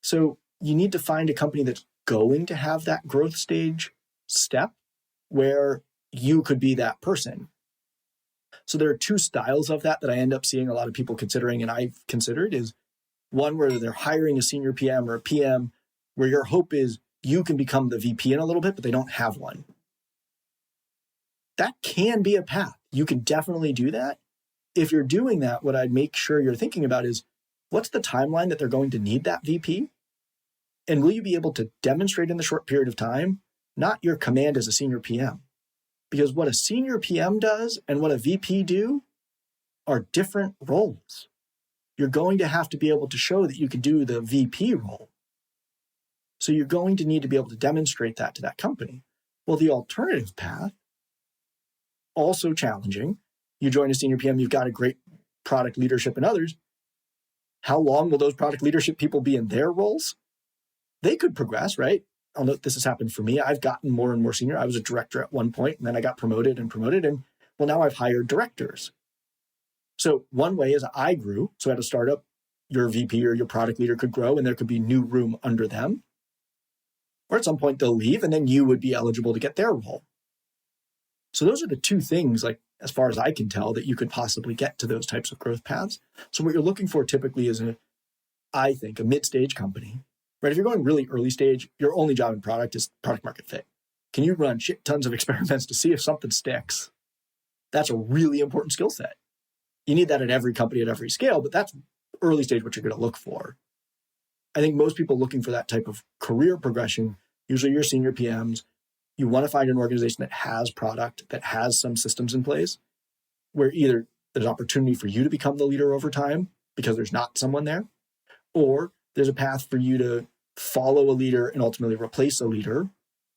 So you need to find a company that's going to have that growth stage step where you could be that person. So there are two styles of that I end up seeing a lot of people considering, and I've considered, is one where they're hiring a senior PM or a PM where your hope is you can become the VP in a little bit, but they don't have one. That can be a path. You can definitely do that. If you're doing that, what I'd make sure you're thinking about is, what's the timeline that they're going to need that VP? And will you be able to demonstrate in the short period of time, not your command as a senior PM? Because what a senior PM does and what a VP do are different roles. You're going to have to be able to show that you can do the VP role. So you're going to need to be able to demonstrate that to that company. Well, the alternative path, also challenging. You join a senior PM, you've got a great product leadership and others. How long will those product leadership people be in their roles? They could progress, right? I'll note this has happened for me. I've gotten more and more senior. I was a director at one point, and then I got promoted. And well, now I've hired directors. So one way is I grew. So at a startup, your VP or your product leader could grow and there could be new room under them. Or at some point they'll leave and then you would be eligible to get their role. So those are the two things, like, as far as I can tell, that you could possibly get to those types of growth paths. So what you're looking for typically is I think, a mid-stage company, right? If you're going really early stage, your only job in product is product market fit. Can you run shit tons of experiments to see if something sticks? That's a really important skill set. You need that at every company at every scale, but that's early stage what you're going to look for. I think most people looking for that type of career progression, usually your senior PMs, you want to find an organization that has product, that has some systems in place, where either there's opportunity for you to become the leader over time because there's not someone there, or there's a path for you to follow a leader and ultimately replace a leader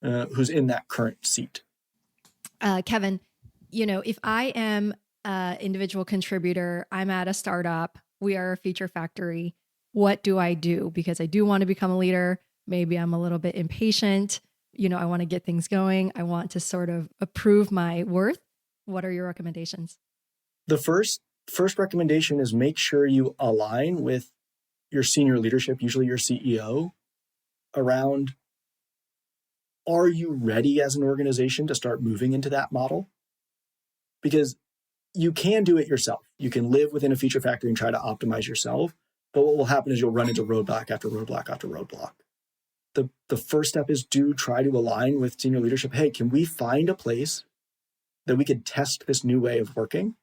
who's in that current seat. Kevin, if I am an individual contributor, I'm at a startup, we are a feature factory, what do I do? Because I do want to become a leader. Maybe I'm a little bit impatient. I want to get things going. I want to sort of approve my worth. What are your recommendations? The first recommendation is make sure you align with your senior leadership, usually your CEO, around, are you ready as an organization to start moving into that model? Because you can do it yourself. You can live within a feature factory and try to optimize yourself. But what will happen is you'll run into roadblock after roadblock after roadblock. The first step is do try to align with senior leadership. Hey, can we find a place that we could test this new way of working?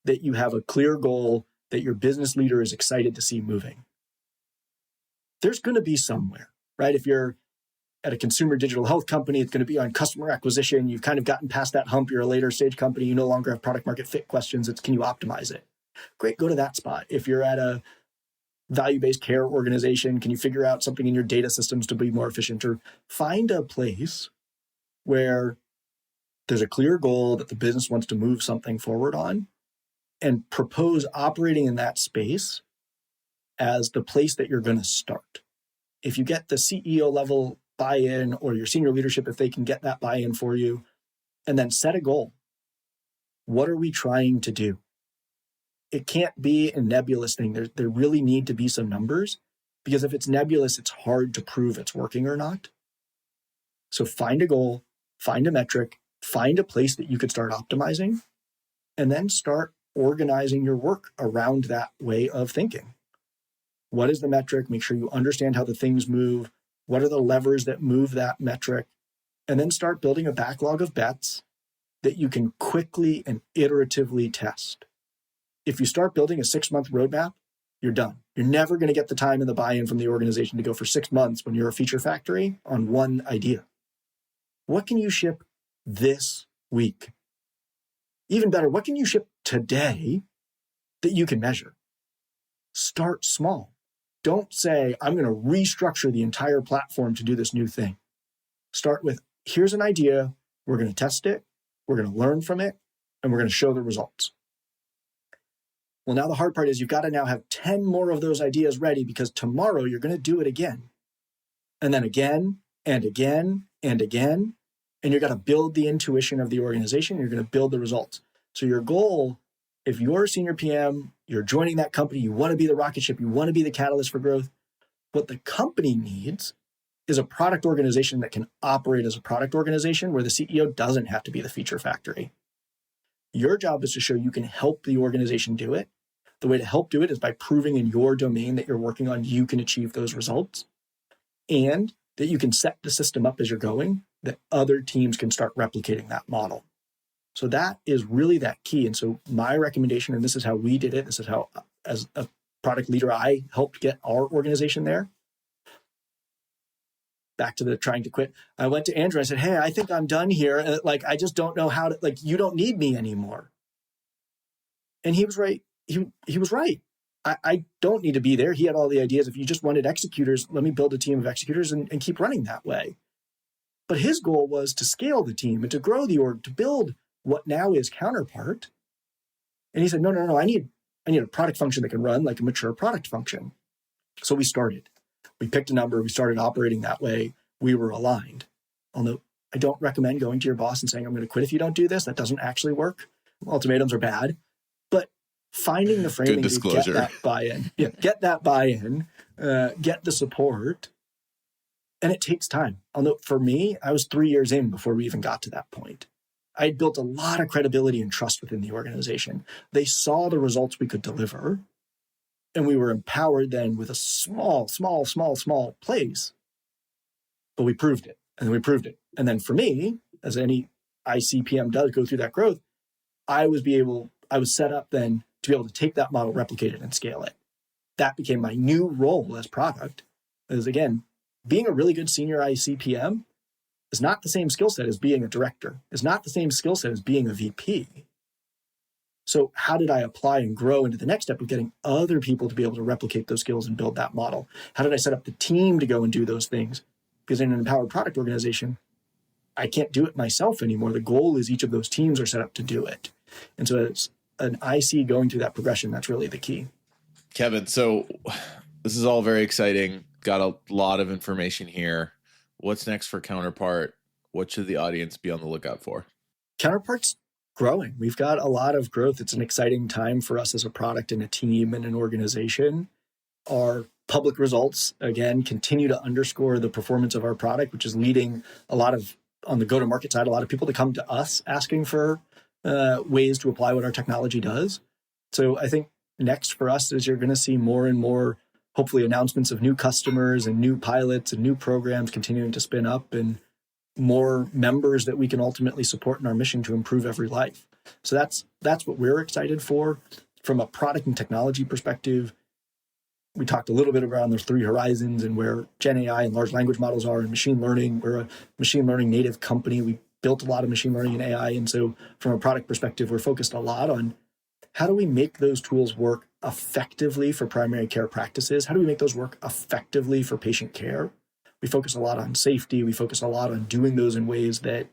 That you have a clear goal that your business leader is excited to see moving. There's going to be somewhere, right? If you're at a consumer digital health company, it's going to be on customer acquisition. You've kind of gotten past that hump. You're a later stage company. You no longer have product market fit questions. It's, can you optimize it? Great, go to that spot. If you're at a value-based care organization, can you figure out something in your data systems to be more efficient? Or find a place where there's a clear goal that the business wants to move something forward on, and propose operating in that space as the place that you're going to start. If you get the CEO level buy-in, or your senior leadership, if they can get that buy-in for you, and then set a goal. What are we trying to do? It can't be a nebulous thing. There really need to be some numbers, because if it's nebulous, it's hard to prove it's working or not. So find a goal, find a metric, find a place that you could start optimizing, and then start organizing your work around that way of thinking. What is the metric? Make sure you understand how the things move. What are the levers that move that metric? And then start building a backlog of bets that you can quickly and iteratively test. If you start building a 6-month roadmap, you're done. You're never going to get the time and the buy-in from the organization to go for 6 months when you're a feature factory on one idea. What can you ship this week? Even better, what can you ship today that you can measure? Start small. Don't say, I'm going to restructure the entire platform to do this new thing. Start with, here's an idea. We're going to test it. We're going to learn from it. And we're going to show the results. Well, now the hard part is you've got to now have 10 more of those ideas ready, because tomorrow you're going to do it again. And then again, and again, and again. And you've got to build the intuition of the organization. You're going to build the results. So your goal, if you're a senior PM, you're joining that company, you want to be the rocket ship, you want to be the catalyst for growth. What the company needs is a product organization that can operate as a product organization where the CEO doesn't have to be the feature factory. Your job is to show you can help the organization do it. The way to help do it is by proving in your domain that you're working on, you can achieve those results, and that you can set the system up as you're going, that other teams can start replicating that model. So that is really that key. And so my recommendation, and this is how we did it, this is how, as a product leader, I helped get our organization there. Back to the trying to quit. I went to Andrew, I said, hey, I think I'm done here. I just don't know how to, you don't need me anymore. And he was right. He was right. I don't need to be there. He had all the ideas. If you just wanted executors, let me build a team of executors and keep running that way. But his goal was to scale the team and to grow the org, to build what now is Counterpart. And he said, no, I need a product function that can run like a mature product function. So we started. We picked a number. We started operating that way. We were aligned. Although I don't recommend going to your boss and saying, I'm going to quit if you don't do this. That doesn't actually work. Ultimatums are bad. But finding the framing to get that buy-in, get that buy-in, get the support. And it takes time. Although for me, I was 3 years in before we even got to that point. I had built a lot of credibility and trust within the organization. They saw the results we could deliver. And we were empowered then with a small place. But we proved it. And we proved it. And then for me, as any ICPM does go through that growth, I was set up then to be able to take that model, replicate it, and scale it. That became my new role as product. As again, being a really good senior ICPM is not the same skill set as being a director, is not the same skill set as being a VP. So how did I apply and grow into the next step of getting other people to be able to replicate those skills and build that model? How did I set up the team to go and do those things? Because in an empowered product organization, I can't do it myself anymore. The goal is each of those teams are set up to do it. And so it's an IC going through that progression. That's really the key. Kevin, so this is all very exciting. Got a lot of information here. What's next for Counterpart? What should the audience be on the lookout for? Counterpart's growing. We've got a lot of growth. It's an exciting time for us as a product and a team and an organization. Our public results, again, continue to underscore the performance of our product, which is leading a lot of, on the go-to-market side, a lot of people to come to us asking for ways to apply what our technology does. So I think next for us is you're going to see more and more, hopefully, announcements of new customers and new pilots and new programs continuing to spin up, and more members that we can ultimately support in our mission to improve every life. So that's what we're excited for. From a product and technology perspective, we talked a little bit around those three horizons and where Gen AI and large language models are and machine learning. We're a machine learning native company. We built a lot of machine learning and AI. And so from a product perspective, we're focused a lot on how do we make those tools work effectively for primary care practices? How do we make those work effectively for patient care? We focus a lot on safety. We focus a lot on doing those in ways that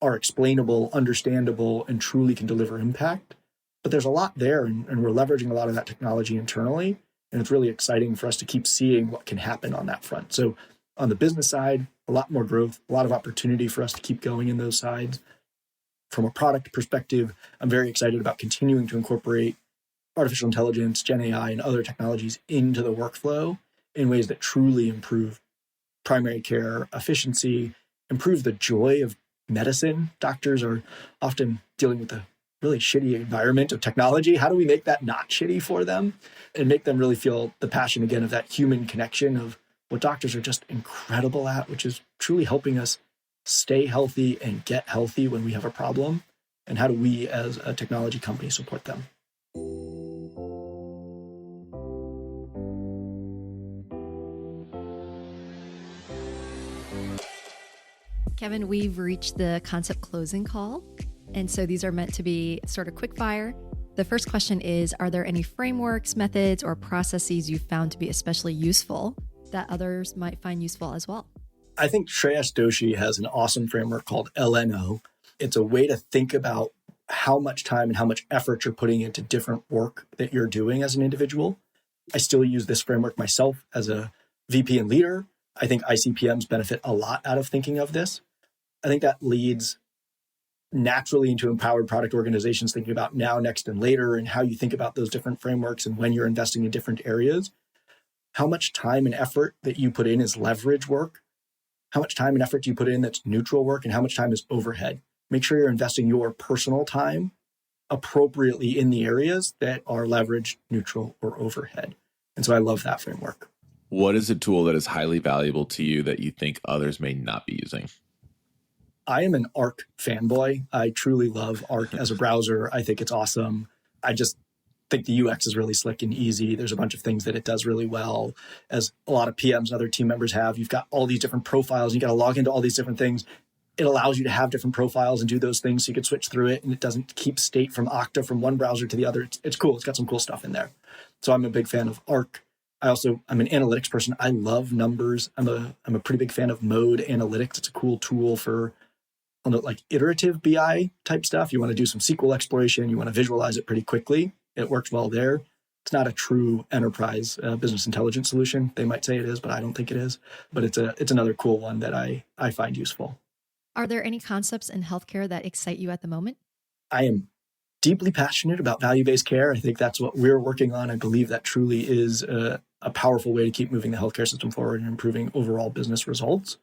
are explainable, understandable, and truly can deliver impact. But there's a lot there, and we're leveraging a lot of that technology internally. And it's really exciting for us to keep seeing what can happen on that front. So on the business side, a lot more growth, a lot of opportunity for us to keep going in those sides. From a product perspective, I'm very excited about continuing to incorporate artificial intelligence, Gen AI, and other technologies into the workflow in ways that truly improve primary care efficiency, improve the joy of medicine. Doctors are often dealing with a really shitty environment of technology. How do we make that not shitty for them and make them really feel the passion again of that human connection of what doctors are just incredible at, which is truly helping us stay healthy and get healthy when we have a problem? And how do we as a technology company support them? Kevin, we've reached the concept closing call. And so these are meant to be sort of quick fire. The first question is, are there any frameworks, methods, or processes you found to be especially useful that others might find useful as well? I think Shreyas Doshi has an awesome framework called LNO. It's a way to think about how much time and how much effort you're putting into different work that you're doing as an individual. I still use this framework myself as a VP and leader. I think ICPMs benefit a lot out of thinking of this. I think that leads naturally into empowered product organizations thinking about now, next, and later, and how you think about those different frameworks and when you're investing in different areas. How much time and effort that you put in is leverage work? How much time and effort do you put in that's neutral work? And how much time is overhead? Make sure you're investing your personal time appropriately in the areas that are leverage, neutral, or overhead. And so I love that framework. What is a tool that is highly valuable to you that you think others may not be using? I am an Arc fanboy. I truly love Arc as a browser. I think it's awesome. I just think the UX is really slick and easy. There's a bunch of things that it does really well. As a lot of PMs and other team members have, you've got all these different profiles. You got to log into all these different things. It allows you to have different profiles and do those things so you can switch through it, and it doesn't keep state from Okta from one browser to the other. It's cool. It's got some cool stuff in there. So I'm a big fan of Arc. I'm an analytics person. I love numbers. I'm a pretty big fan of Mode Analytics. It's a cool tool for like iterative BI type stuff. You want to do some SQL exploration. You want to visualize it pretty quickly. It works well there. It's not a true enterprise business intelligence solution. They might say it is, but I don't think it is. But it's another cool one that I find useful. Are there any concepts in healthcare that excite you at the moment? I am deeply passionate about value-based care. I think that's what we're working on. I believe that truly is a powerful way to keep moving the healthcare system forward and improving overall business results.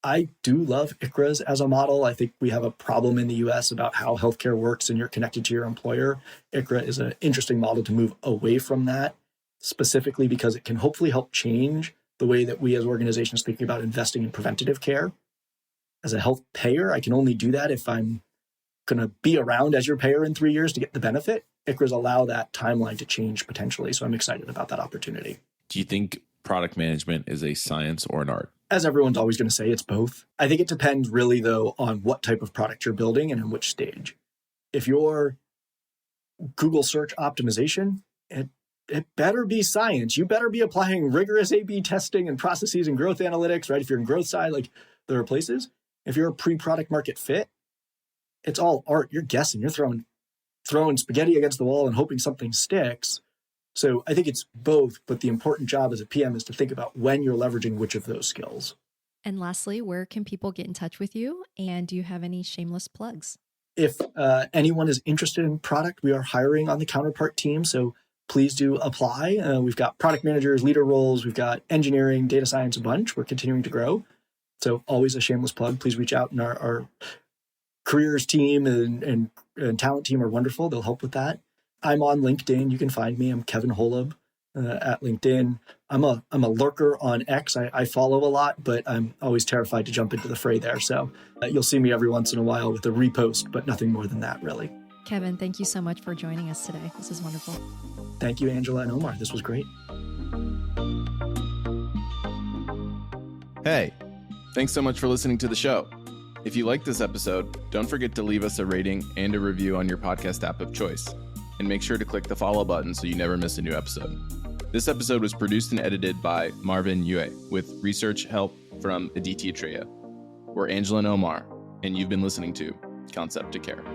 I do love ICHRAs as a model. I think we have a problem in the US about how healthcare works and you're connected to your employer. ICHRA is an interesting model to move away from that, specifically because it can hopefully help change the way that we as organizations think about investing in preventative care. As a health payer, I can only do that if I'm going to be around as your payer in 3 years to get the benefit. ICHRAs allow that timeline to change potentially. So I'm excited about that opportunity. Do you think product management is a science or an art? As everyone's always going to say, it's both. I think it depends really, though, on what type of product you're building and in which stage. If you're Google search optimization, it better be science. You better be applying rigorous A/B testing and processes and growth analytics, right? If you're in growth side, like there are places. If you're a pre-product market fit, it's all art. You're guessing. You're throwing spaghetti against the wall and hoping something sticks. So I think it's both, but the important job as a PM is to think about when you're leveraging which of those skills. And lastly, where can people get in touch with you? And do you have any shameless plugs? If anyone is interested in product, we are hiring on the Counterpart team. So please do apply. We've got product managers, leader roles. We've got engineering, data science, a bunch. We're continuing to grow. So always a shameless plug. Please reach out. And our careers team and talent team are wonderful. They'll help with that. I'm on LinkedIn. You can find me. I'm Kevin Holub at LinkedIn. I'm a lurker on X. I follow a lot, but I'm always terrified to jump into the fray there. So you'll see me every once in a while with a repost, but nothing more than that, really. Kevin, thank you so much for joining us today. This is wonderful. Thank you, Angela and Omar. This was great. Hey, thanks so much for listening to the show. If you liked this episode, don't forget to leave us a rating and a review on your podcast app of choice. And make sure to click the follow button so you never miss a new episode. This episode was produced and edited by Marvin Yue with research help from Aditya Treya. We're Angela and Omar, and you've been listening to Concept to Care.